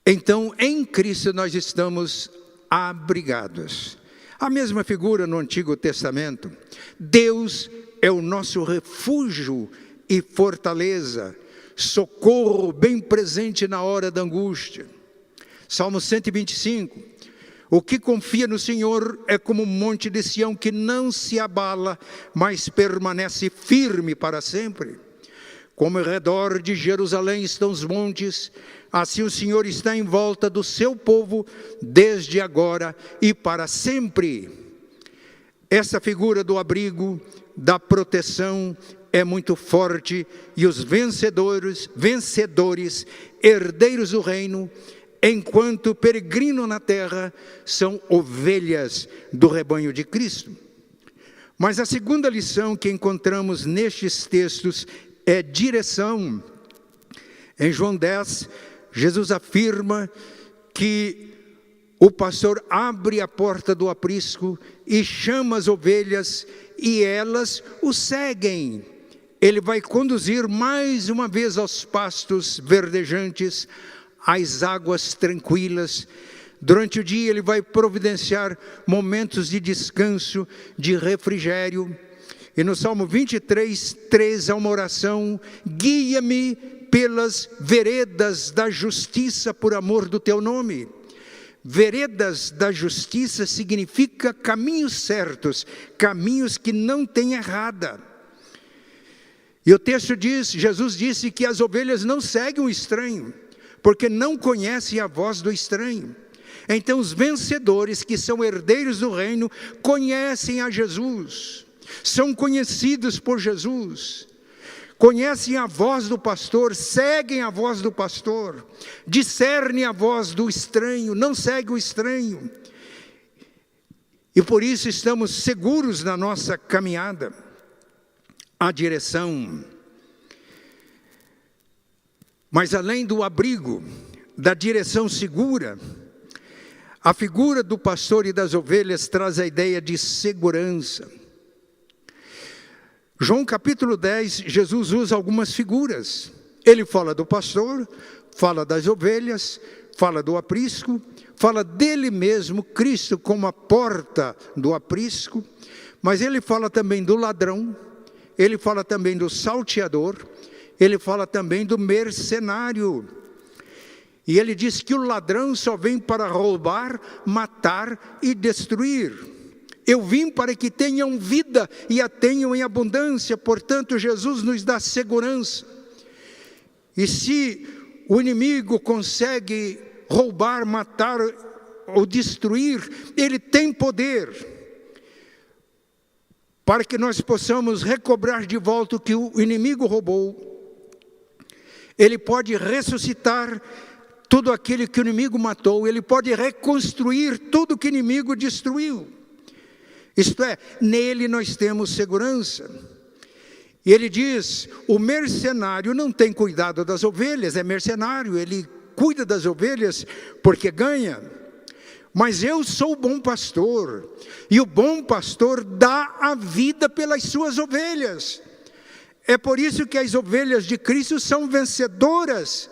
Então, em Cristo nós estamos abrigados. A mesma figura no Antigo Testamento. Deus é o nosso refúgio e fortaleza, socorro bem presente na hora da angústia. Salmo 125. O que confia no Senhor é como um monte de Sião que não se abala, mas permanece firme para sempre. Como ao redor de Jerusalém estão os montes, assim o Senhor está em volta do seu povo, desde agora e para sempre. Essa figura do abrigo, da proteção, é muito forte, e os vencedores, herdeiros do reino, enquanto peregrino na terra, são ovelhas do rebanho de Cristo. Mas a segunda lição que encontramos nestes textos é direção. Em João 10, Jesus afirma que o pastor abre a porta do aprisco e chama as ovelhas e elas o seguem. Ele vai conduzir mais uma vez aos pastos verdejantes, às águas tranquilas. Durante o dia ele vai providenciar momentos de descanso, de refrigério. E no Salmo 23, 3, há uma oração: guia-me pelas veredas da justiça por amor do teu nome. Veredas da justiça significa caminhos certos, caminhos que não têm errada. E o texto diz, Jesus disse que as ovelhas não seguem o estranho, porque não conhecem a voz do estranho. Então os vencedores, que são herdeiros do reino, conhecem a Jesus, são conhecidos por Jesus, conhecem a voz do pastor, seguem a voz do pastor, discernem a voz do estranho, não seguem o estranho. E por isso estamos seguros na nossa caminhada. A direção. Mas além do abrigo, da direção segura, a figura do pastor e das ovelhas traz a ideia de segurança. João capítulo 10, Jesus usa algumas figuras. Ele fala do pastor, fala das ovelhas, fala do aprisco, fala dele mesmo, Cristo, como a porta do aprisco, mas ele fala também do ladrão, ele fala também do salteador, ele fala também do mercenário. E ele diz que o ladrão só vem para roubar, matar e destruir. Eu vim para que tenham vida e a tenham em abundância. Portanto, Jesus nos dá segurança. E se o inimigo consegue roubar, matar ou destruir, ele tem poder para que nós possamos recobrar de volta o que o inimigo roubou. Ele pode ressuscitar tudo aquilo que o inimigo matou. Ele pode reconstruir tudo que o inimigo destruiu. Isto é, nele nós temos segurança. E ele diz, o mercenário não tem cuidado das ovelhas, é mercenário, ele cuida das ovelhas porque ganha. Mas eu sou o bom pastor, e o bom pastor dá a vida pelas suas ovelhas. É por isso que as ovelhas de Cristo são vencedoras,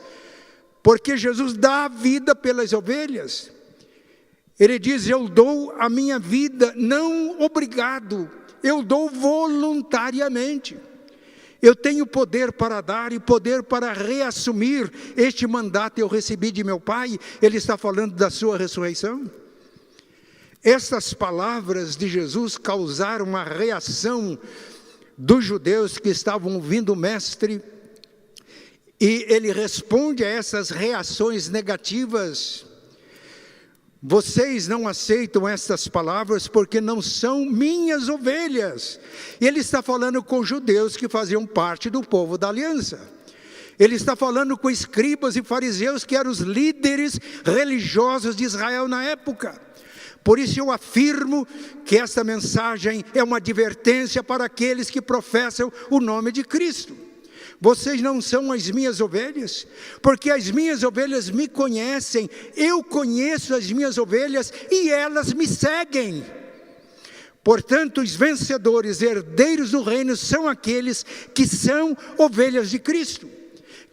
porque Jesus dá a vida pelas ovelhas. Ele diz, eu dou a minha vida, não obrigado, eu dou voluntariamente. Eu tenho poder para dar e poder para reassumir este mandato que eu recebi de meu Pai. Ele está falando da sua ressurreição. Estas palavras de Jesus causaram uma reação dos judeus que estavam ouvindo o Mestre. E ele responde a essas reações negativas. Vocês não aceitam estas palavras porque não são minhas ovelhas. E ele está falando com judeus que faziam parte do povo da aliança. Ele está falando com escribas e fariseus que eram os líderes religiosos de Israel na época. Por isso eu afirmo que esta mensagem é uma advertência para aqueles que professam o nome de Cristo. Vocês não são as minhas ovelhas, porque as minhas ovelhas me conhecem, eu conheço as minhas ovelhas e elas me seguem. Portanto, os vencedores, herdeiros do reino, são aqueles que são ovelhas de Cristo,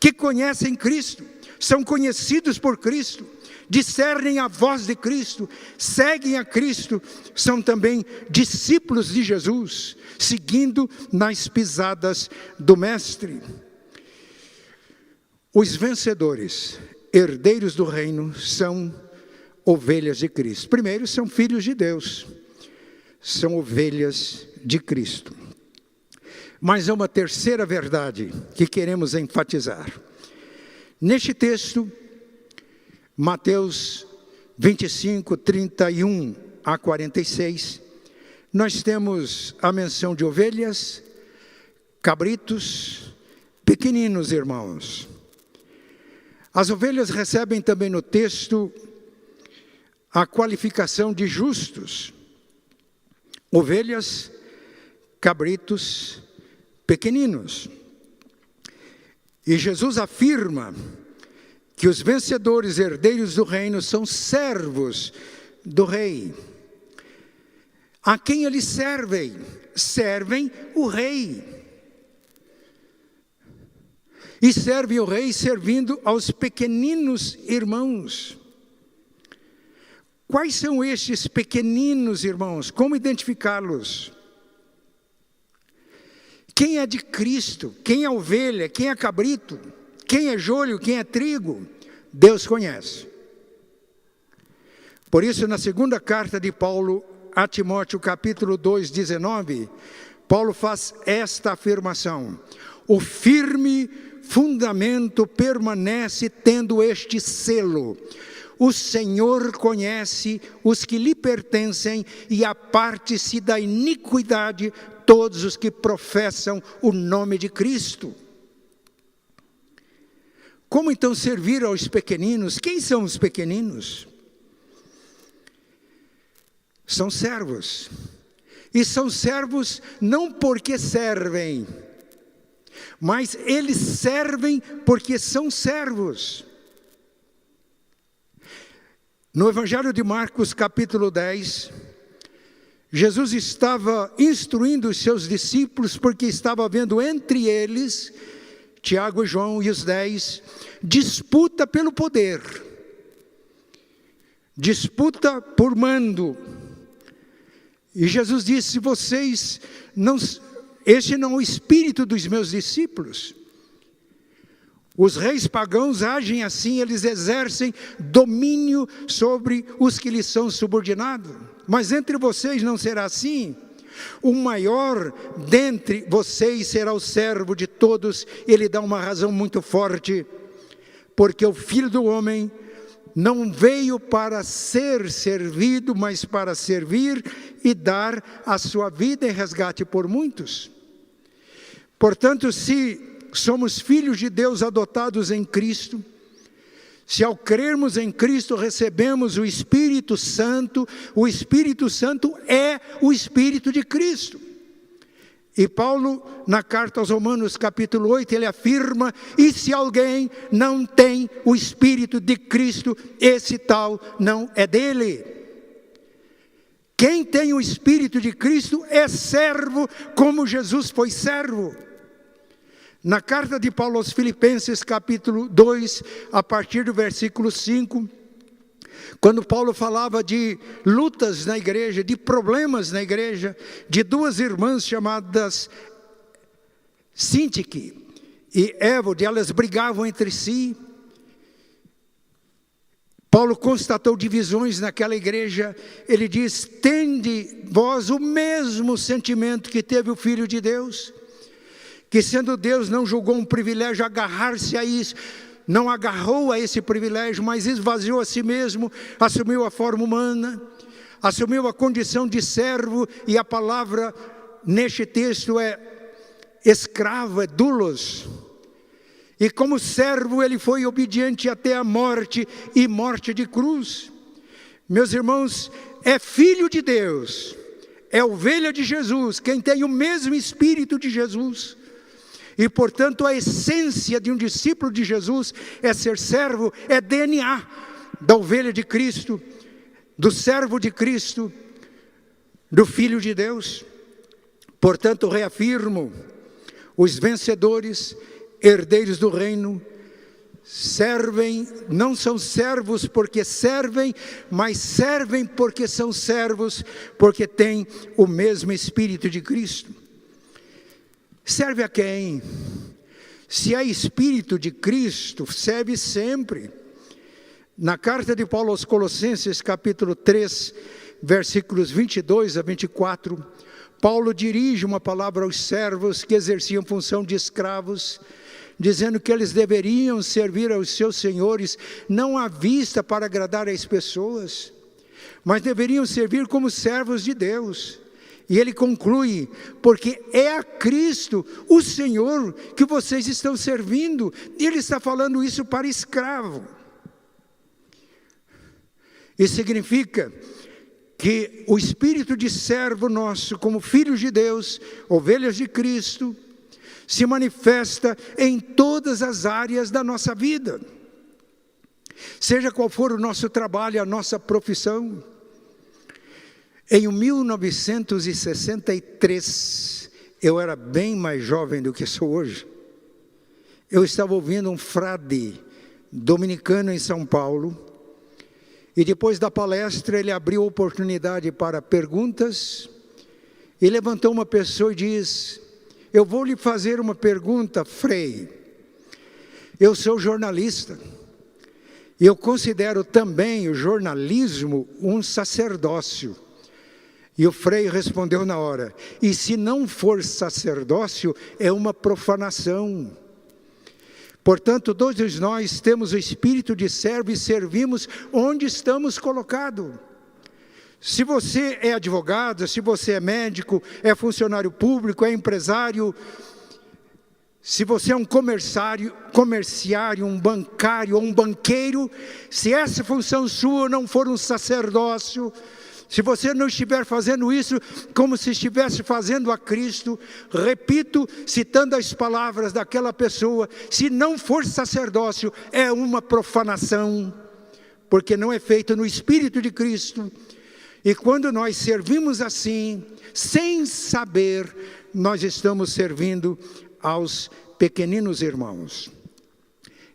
que conhecem Cristo, são conhecidos por Cristo, discernem a voz de Cristo, seguem a Cristo, são também discípulos de Jesus, seguindo nas pisadas do Mestre. Os vencedores, herdeiros do reino, são ovelhas de Cristo. Primeiro, são filhos de Deus, são ovelhas de Cristo. Mas há uma terceira verdade que queremos enfatizar. Neste texto, Mateus 25, 31 a 46, nós temos a menção de ovelhas, cabritos, pequeninos, irmãos. As ovelhas recebem também no texto a qualificação de justos. Ovelhas, cabritos, pequeninos. E Jesus afirma que os vencedores, herdeiros do reino, são servos do rei. A quem eles servem? Servem o rei. E servem o rei servindo aos pequeninos irmãos. Quais são estes pequeninos irmãos? Como identificá-los? Quem é de Cristo? Quem é ovelha? Quem é cabrito? Quem é joio? Quem é trigo? Deus conhece. Por isso, na segunda carta de Paulo a Timóteo, capítulo 2, 19, Paulo faz esta afirmação: o firme fundamento permanece tendo este selo: o Senhor conhece os que lhe pertencem e aparte-se da iniquidade todos os que professam o nome de Cristo. Como então servir aos pequeninos? Quem são os pequeninos? São servos. E são servos não porque servem, mas eles servem porque são servos. No Evangelho de Marcos, capítulo 10, Jesus estava instruindo os seus discípulos porque estava havendo entre eles, Tiago e João e os 10, disputa pelo poder, disputa por mando. E Jesus disse: este não é o espírito dos meus discípulos. Os reis pagãos agem assim, eles exercem domínio sobre os que lhes são subordinados. mas entre vocês não será assim. O maior dentre vocês será o servo de todos. Ele dá uma razão muito forte, porque o Filho do Homem não veio para ser servido, mas para servir e dar a sua vida em resgate por muitos. Portanto, se somos filhos de Deus adotados em Cristo, se ao crermos em Cristo recebemos o Espírito Santo é o Espírito de Cristo. E Paulo, na carta aos Romanos, capítulo 8, ele afirma: e se alguém não tem o Espírito de Cristo, esse tal não é dele. Quem tem o Espírito de Cristo é servo, como Jesus foi servo. Na carta de Paulo aos Filipenses, capítulo 2, a partir do versículo 5, quando Paulo falava de lutas na igreja, de problemas na igreja, de duas irmãs chamadas Sintique e Évode, elas brigavam entre si. Paulo constatou divisões naquela igreja. Ele diz: tende vós o mesmo sentimento que teve o Filho de Deus, que sendo Deus não julgou um privilégio agarrar-se a isso, não agarrou a esse privilégio, mas esvaziou a si mesmo, assumiu a forma humana, assumiu a condição de servo, e a palavra neste texto é escravo, é doulos. E como servo ele foi obediente até a morte, e morte de cruz. Meus irmãos, é filho de Deus, é ovelha de Jesus, quem tem o mesmo Espírito de Jesus. E portanto a essência de um discípulo de Jesus é ser servo, é DNA da ovelha de Cristo, do servo de Cristo, do Filho de Deus. Portanto, reafirmo: os vencedores, herdeiros do reino, servem, não são servos porque servem, mas servem porque são servos, porque têm o mesmo Espírito de Cristo. Serve a quem? Se é Espírito de Cristo, serve sempre. Na carta de Paulo aos Colossenses, capítulo 3, versículos 22 a 24, Paulo dirige uma palavra aos servos que exerciam função de escravos, dizendo que eles deveriam servir aos seus senhores, não à vista para agradar as pessoas, mas deveriam servir como servos de Deus. E ele conclui: porque é a Cristo, o Senhor, que vocês estão servindo. E ele está falando isso para escravo. Isso significa que o espírito de servo nosso, como filhos de Deus, ovelhas de Cristo, se manifesta em todas as áreas da nossa vida. Seja qual for o nosso trabalho, a nossa profissão. Em 1963, eu era bem mais jovem do que sou hoje. Eu estava ouvindo um frade dominicano em São Paulo, e depois da palestra ele abriu oportunidade para perguntas, e levantou uma pessoa e diz: eu vou lhe fazer uma pergunta, Frei. Eu sou jornalista, e eu considero também o jornalismo um sacerdócio. E o Frei respondeu na hora: e se não for sacerdócio, é uma profanação. Portanto, todos nós temos o espírito de servo e servimos onde estamos colocados. Se você é advogado, se você é médico, é funcionário público, é empresário, se você é um comerciário, um bancário ou um banqueiro, se essa função sua não for um sacerdócio, se você não estiver fazendo isso como se estivesse fazendo a Cristo, repito, citando as palavras daquela pessoa, se não for sacerdócio, é uma profanação, porque não é feito no Espírito de Cristo. E quando nós servimos assim, sem saber, nós estamos servindo aos pequeninos irmãos.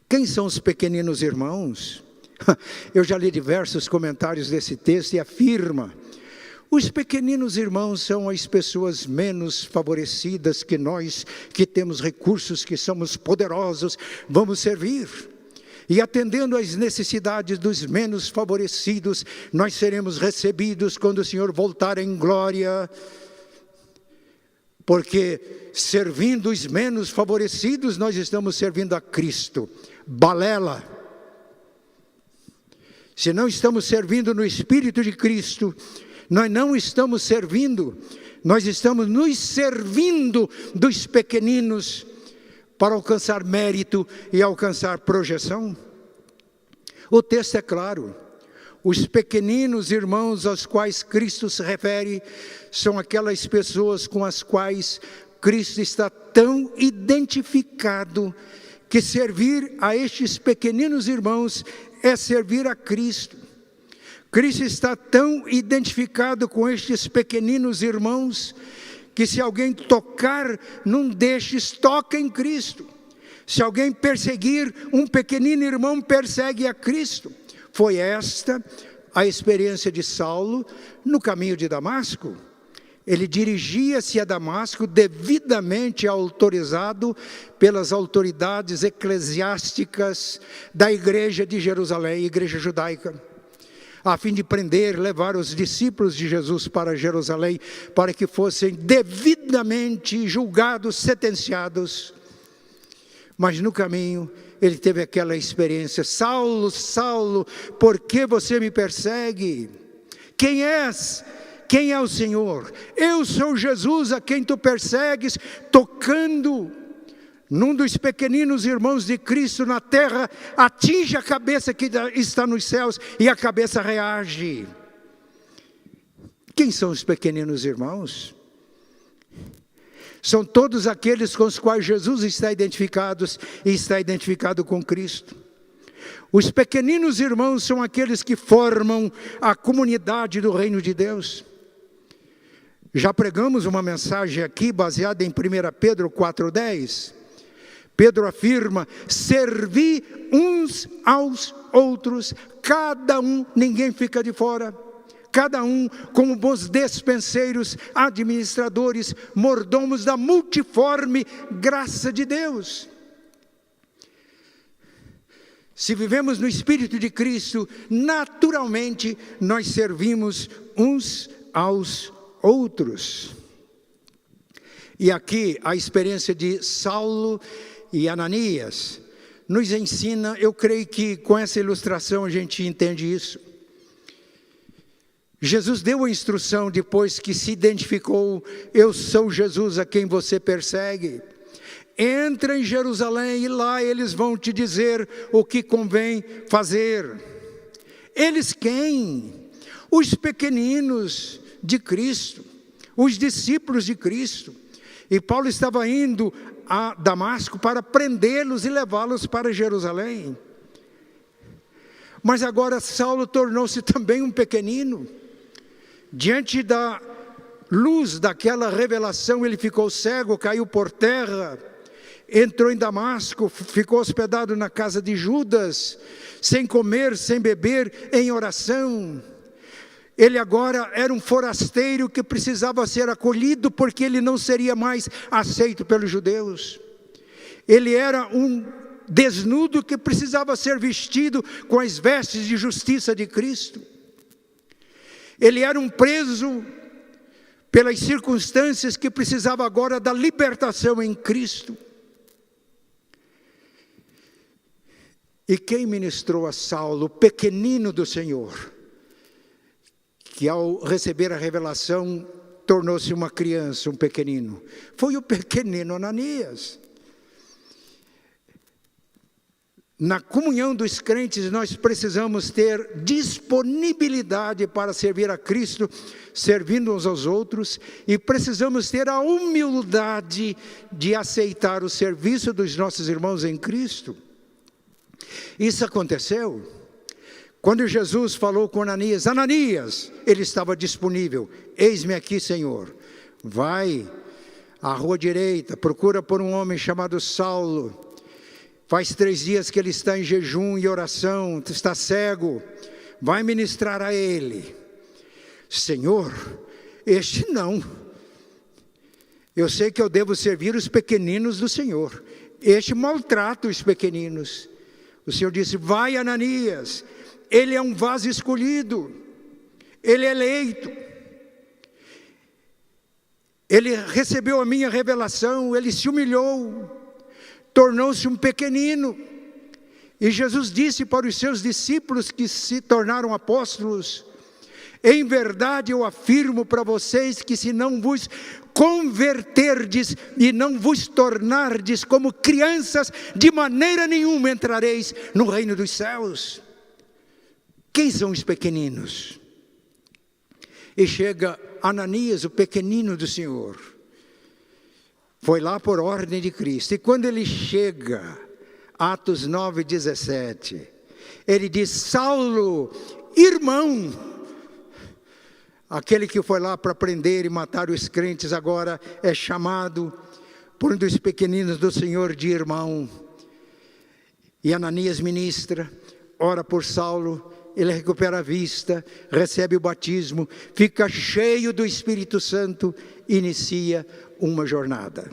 Quem são os pequeninos irmãos? Eu já li diversos comentários desse texto e afirma: os pequeninos irmãos são as pessoas menos favorecidas que nós, que temos recursos, que somos poderosos, vamos servir. E atendendo às necessidades dos menos favorecidos, nós seremos recebidos quando o Senhor voltar em glória. Porque servindo os menos favorecidos, nós estamos servindo a Cristo. Balela. Se não estamos servindo no Espírito de Cristo, nós não estamos servindo, nós estamos nos servindo dos pequeninos para alcançar mérito e alcançar projeção. O texto é claro. Os pequeninos irmãos aos quais Cristo se refere são aquelas pessoas com as quais Cristo está tão identificado que servir a estes pequeninos irmãos é servir a Cristo. Cristo está tão identificado com estes pequeninos irmãos que se alguém tocar num destes, toca em Cristo. Se alguém perseguir um pequenino irmão, persegue a Cristo. Foi esta a experiência de Saulo no caminho de Damasco. Ele dirigia-se a Damasco devidamente autorizado pelas autoridades eclesiásticas da igreja de Jerusalém, igreja judaica, a fim de prender, levar os discípulos de Jesus para Jerusalém, para que fossem devidamente julgados, sentenciados. Mas no caminho, ele teve aquela experiência: Saulo, Saulo, por que você me persegue? Quem és? Quem é o Senhor? Eu sou Jesus a quem tu persegues. Tocando num dos pequeninos irmãos de Cristo na terra, atinge a cabeça que está nos céus e a cabeça reage. Quem são os pequeninos irmãos? São todos aqueles com os quais Jesus está identificado e está identificado com Cristo. Os pequeninos irmãos são aqueles que formam a comunidade do reino de Deus. Já pregamos uma mensagem aqui baseada em 1 Pedro 4,10. Pedro afirma: servi uns aos outros, cada um, ninguém fica de fora. Cada um como bons despenseiros, administradores, mordomos da multiforme graça de Deus. Se vivemos no Espírito de Cristo, naturalmente nós servimos uns aos outros. E aqui a experiência de Saulo e Ananias nos ensina, eu creio que com essa ilustração a gente entende isso. Jesus deu a instrução depois que se identificou: eu sou Jesus a quem você persegue. Entra em Jerusalém e lá eles vão te dizer o que convém fazer. Eles quem? Os pequeninos de Cristo, os discípulos de Cristo. E Paulo estava indo a Damasco para prendê-los e levá-los para Jerusalém. Mas agora Saulo tornou-se também um pequenino. Diante da luz daquela revelação, ele ficou cego, caiu por terra, entrou em Damasco, ficou hospedado na casa de Judas, sem comer, sem beber, em oração. Ele agora era um forasteiro que precisava ser acolhido, porque ele não seria mais aceito pelos judeus. Ele era um desnudo que precisava ser vestido com as vestes de justiça de Cristo. Ele era um preso pelas circunstâncias que precisava agora da libertação em Cristo. E quem ministrou a Saulo, o pequenino do Senhor, que ao receber a revelação tornou-se uma criança, um pequenino? Foi o pequenino Ananias. Na comunhão dos crentes, nós precisamos ter disponibilidade para servir a Cristo, servindo uns aos outros, e precisamos ter a humildade de aceitar o serviço dos nossos irmãos em Cristo. Isso aconteceu quando Jesus falou com Ananias. Ananias, ele estava disponível. Eis-me aqui, Senhor. Vai à rua direita, procura por um homem chamado Saulo. Faz 3 dias que ele está em jejum e oração, está cego. Vai ministrar a ele. Senhor, este não. Eu sei que eu devo servir os pequeninos do Senhor. Este maltrata os pequeninos. O Senhor disse: vai, Ananias, ele é um vaso escolhido, ele é eleito, ele recebeu a minha revelação, ele se humilhou, tornou-se um pequenino. E Jesus disse para os seus discípulos que se tornaram apóstolos: em verdade eu afirmo para vocês que se não vos converterdes e não vos tornardes como crianças, de maneira nenhuma entrareis no reino dos céus. Quem são os pequeninos? E chega Ananias, o pequenino do Senhor. Foi lá por ordem de Cristo. E quando ele chega, Atos 9:17, ele diz: Saulo, irmão. Aquele que foi lá para prender e matar os crentes agora é chamado por um dos pequeninos do Senhor de irmão. E Ananias ministra, ora por Saulo, ele recupera a vista, recebe o batismo, fica cheio do Espírito Santo, inicia uma jornada.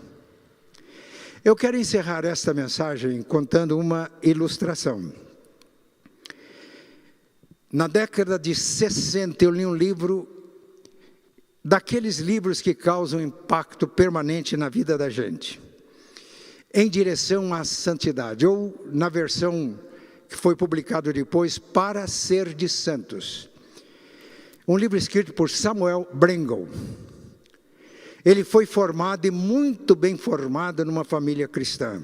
Eu quero encerrar esta mensagem contando uma ilustração. Na década de 60 eu li um livro, daqueles livros que causam impacto permanente na vida da gente, Em Direção à Santidade, ou na versão que foi publicado depois, Para Ser de Santos. Um livro escrito por Samuel Brengle. Ele foi formado e muito bem formado numa família cristã.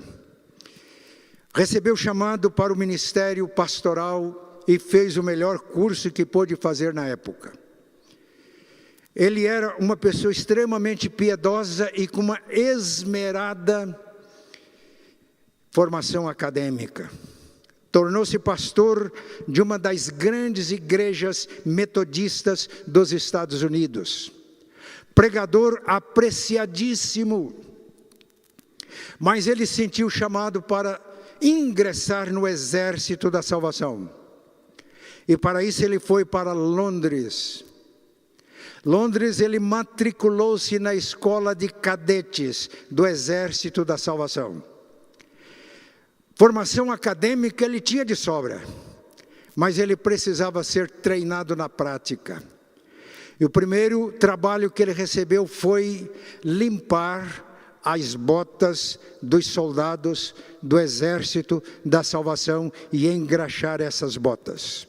Recebeu chamado para o ministério pastoral e fez o melhor curso que pôde fazer na época. Ele era uma pessoa extremamente piedosa e com uma esmerada formação acadêmica. Tornou-se pastor de uma das grandes igrejas metodistas dos Estados Unidos. Pregador apreciadíssimo. Mas ele sentiu chamado para ingressar no exército da salvação. E para isso ele foi para Londres. Ele matriculou-se na escola de cadetes do Exército da Salvação. Formação acadêmica ele tinha de sobra, mas ele precisava ser treinado na prática. E o primeiro trabalho que ele recebeu foi limpar as botas dos soldados do Exército da Salvação e engraxar essas botas.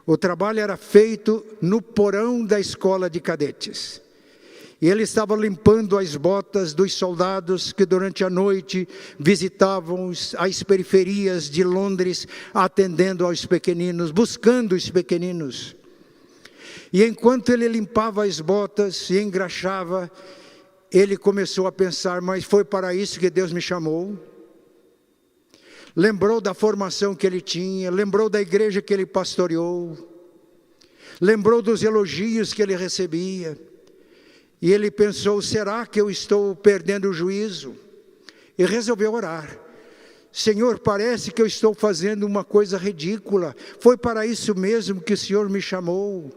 O trabalho era feito no porão da escola de cadetes. E ele estava limpando as botas dos soldados que durante a noite visitavam as periferias de Londres, atendendo aos pequeninos, buscando os pequeninos. E enquanto ele limpava as botas e engraxava, ele começou a pensar: mas foi para isso que Deus me chamou? Lembrou da formação que ele tinha, lembrou da igreja que ele pastoreou, lembrou dos elogios que ele recebia, e ele pensou: será que eu estou perdendo o juízo? E resolveu orar: Senhor, parece que eu estou fazendo uma coisa ridícula, foi para isso mesmo que o Senhor me chamou?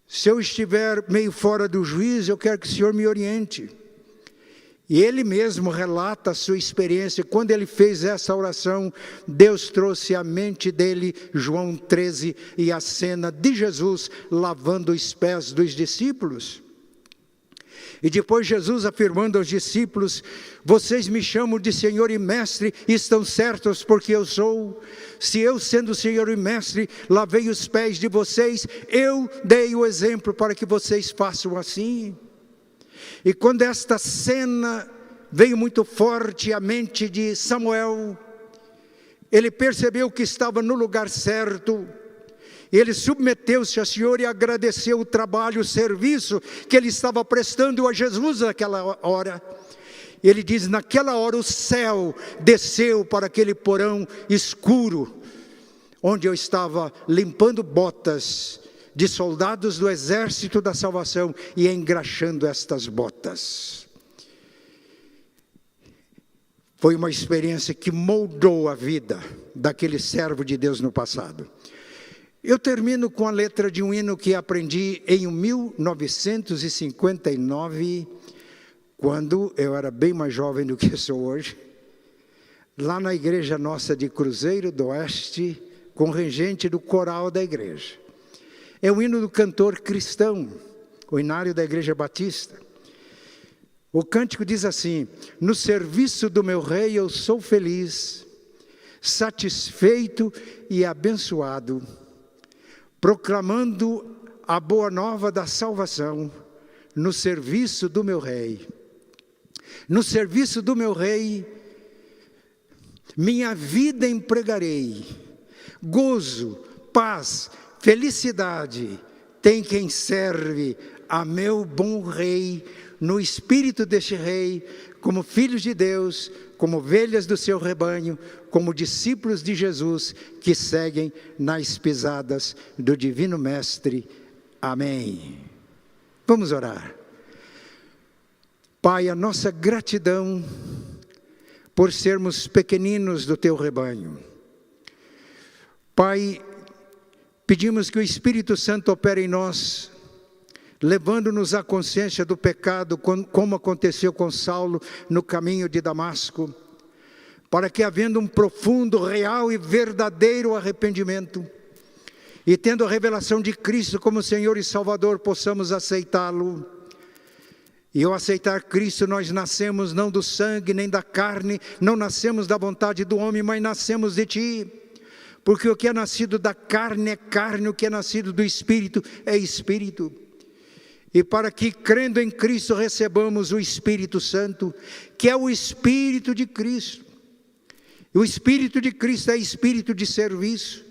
Se eu estiver meio fora do juízo, eu quero que o Senhor me oriente. E ele mesmo relata a sua experiência. Quando ele fez essa oração, Deus trouxe à mente dele João 13 e a cena de Jesus lavando os pés dos discípulos. E depois Jesus afirmando aos discípulos: vocês me chamam de Senhor e Mestre, e estão certos porque eu sou. Se eu, sendo Senhor e Mestre, lavei os pés de vocês, eu dei o exemplo para que vocês façam assim. E quando esta cena veio muito forte à mente de Samuel, ele percebeu que estava no lugar certo. Ele submeteu-se ao Senhor e agradeceu o trabalho, o serviço que ele estava prestando a Jesus naquela hora. Ele diz: naquela hora o céu desceu para aquele porão escuro, onde eu estava limpando botas de soldados do Exército da Salvação e engraxando estas botas. Foi uma experiência que moldou a vida daquele servo de Deus no passado. Eu termino com a letra de um hino que aprendi em 1959, quando eu era bem mais jovem do que sou hoje. lá na igreja nossa de Cruzeiro do Oeste, com o regente do coral da igreja. É o hino do cantor cristão, o hinário da Igreja Batista. O cântico diz assim: no serviço do meu rei eu sou feliz, satisfeito e abençoado, proclamando a boa nova da salvação, no serviço do meu rei. No serviço do meu rei, minha vida empregarei, gozo, paz, felicidade, tem quem serve a meu bom rei, no espírito deste rei, como filhos de Deus, como ovelhas do seu rebanho, como discípulos de Jesus, que seguem nas pisadas do Divino Mestre. Amém. Vamos orar. Pai, a nossa gratidão por sermos pequeninos do teu rebanho. Pai, pedimos que o Espírito Santo opere em nós, levando-nos à consciência do pecado, como aconteceu com Saulo no caminho de Damasco, para que, havendo um profundo, real e verdadeiro arrependimento, e tendo a revelação de Cristo como Senhor e Salvador, possamos aceitá-lo. E ao aceitar Cristo, nós nascemos não do sangue, nem da carne, não nascemos da vontade do homem, mas nascemos de Ti. Porque o que é nascido da carne é carne, o que é nascido do Espírito é Espírito. E para que, crendo em Cristo, recebamos o Espírito Santo, que é o Espírito de Cristo. E o Espírito de Cristo é Espírito de serviço.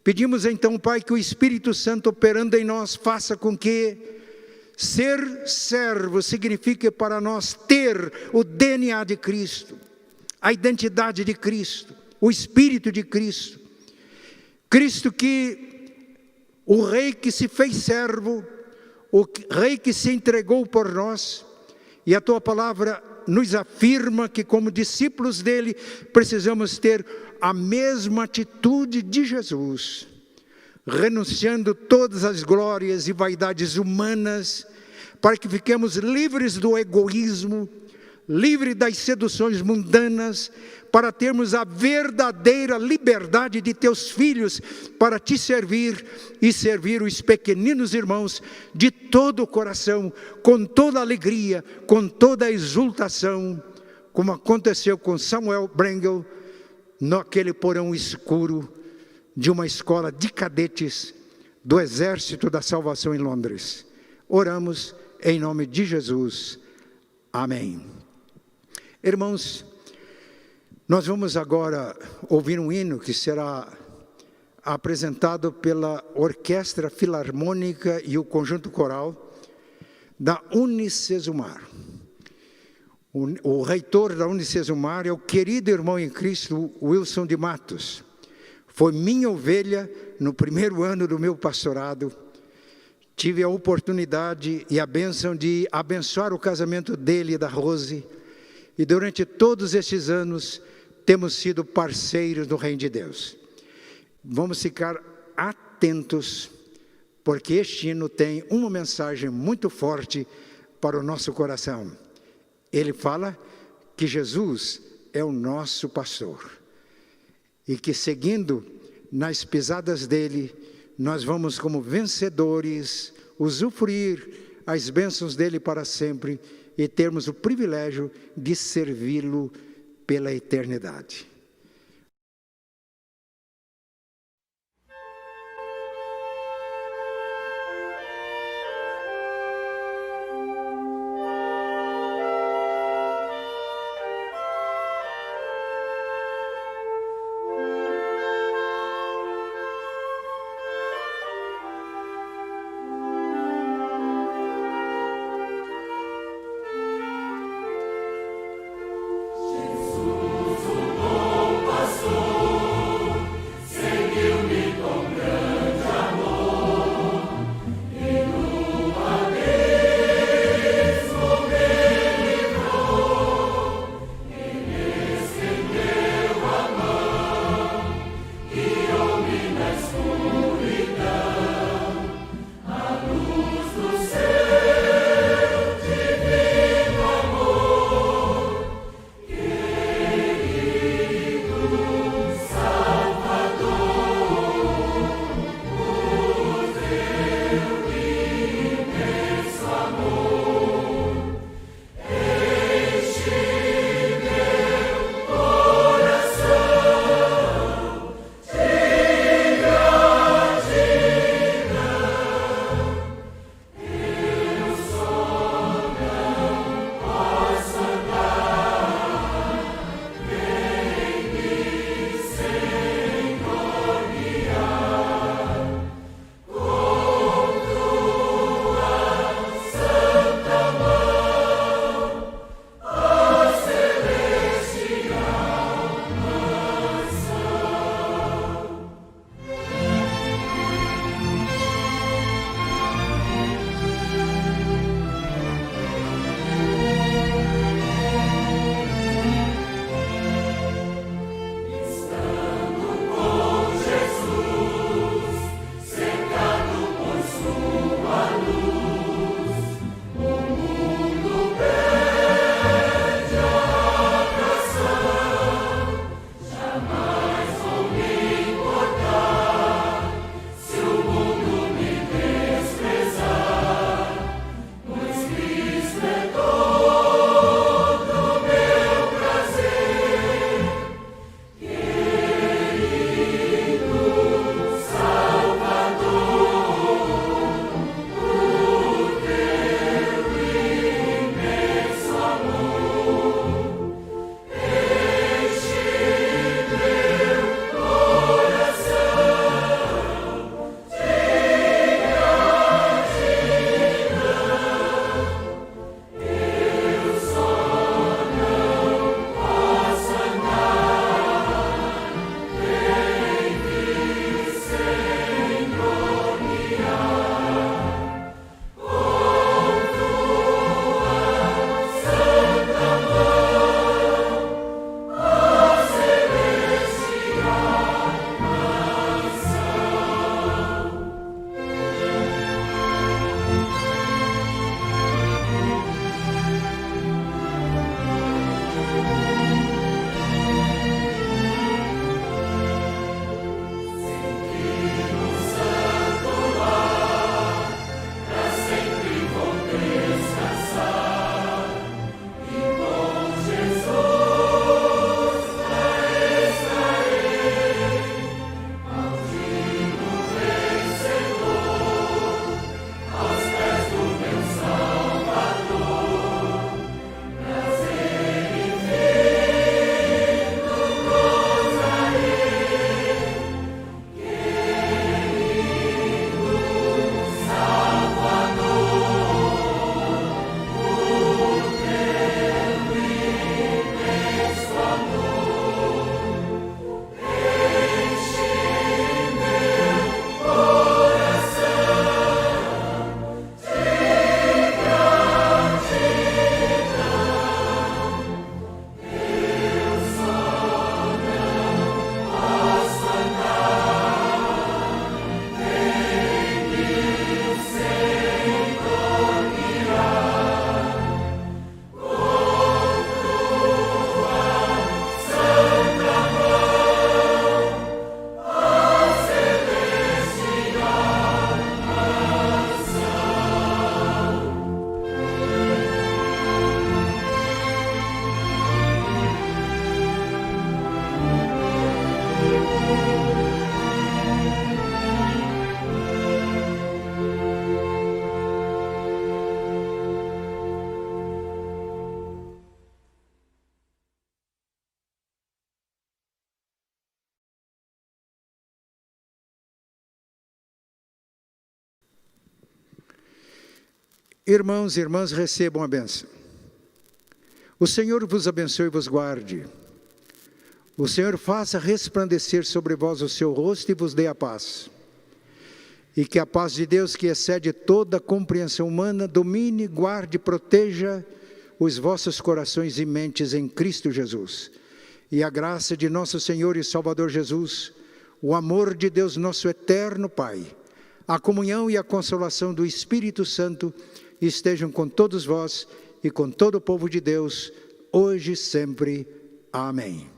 Pedimos então, Pai, que o Espírito Santo operando em nós faça com que ser servo signifique para nós ter o DNA de Cristo, a identidade de Cristo, o Espírito de Cristo. Cristo que, o Rei que se fez servo, o Rei que se entregou por nós, e a Tua palavra nos afirma que como discípulos dele, precisamos ter a mesma atitude de Jesus, renunciando todas as glórias e vaidades humanas, para que fiquemos livres do egoísmo, livres das seduções mundanas, para termos a verdadeira liberdade de teus filhos, para te servir e servir os pequeninos irmãos de todo o coração, com toda a alegria, com toda a exultação, como aconteceu com Samuel Brengel, naquele porão escuro de uma escola de cadetes do Exército da Salvação em Londres. Oramos em nome de Jesus. Amém. Irmãos, nós vamos agora ouvir um hino que será apresentado pela Orquestra Filarmônica e o Conjunto Coral da Unicesumar. O reitor da Unicesumar é o querido irmão em Cristo, Wilson de Matos. Foi minha ovelha no primeiro ano do meu pastorado. Tive a oportunidade e a bênção de abençoar o casamento dele e da Rose. E durante todos estes anos, temos sido parceiros do Reino de Deus. Vamos ficar atentos, porque este hino tem uma mensagem muito forte para o nosso coração. Ele fala que Jesus é o nosso pastor. E que seguindo nas pisadas dele, nós vamos como vencedores usufruir as bênçãos dele para sempre e termos o privilégio de servi-lo pela eternidade. Jesus, o Irmãos e irmãs, recebam a bênção. O Senhor vos abençoe e vos guarde. O Senhor faça resplandecer sobre vós o seu rosto e vos dê a paz. E que a paz de Deus, que excede toda a compreensão humana, domine, guarde, proteja os vossos corações e mentes em Cristo Jesus. E a graça de nosso Senhor e Salvador Jesus, o amor de Deus, nosso eterno Pai, a comunhão e a consolação do Espírito Santo estejam com todos vós e com todo o povo de Deus, hoje e sempre. Amém.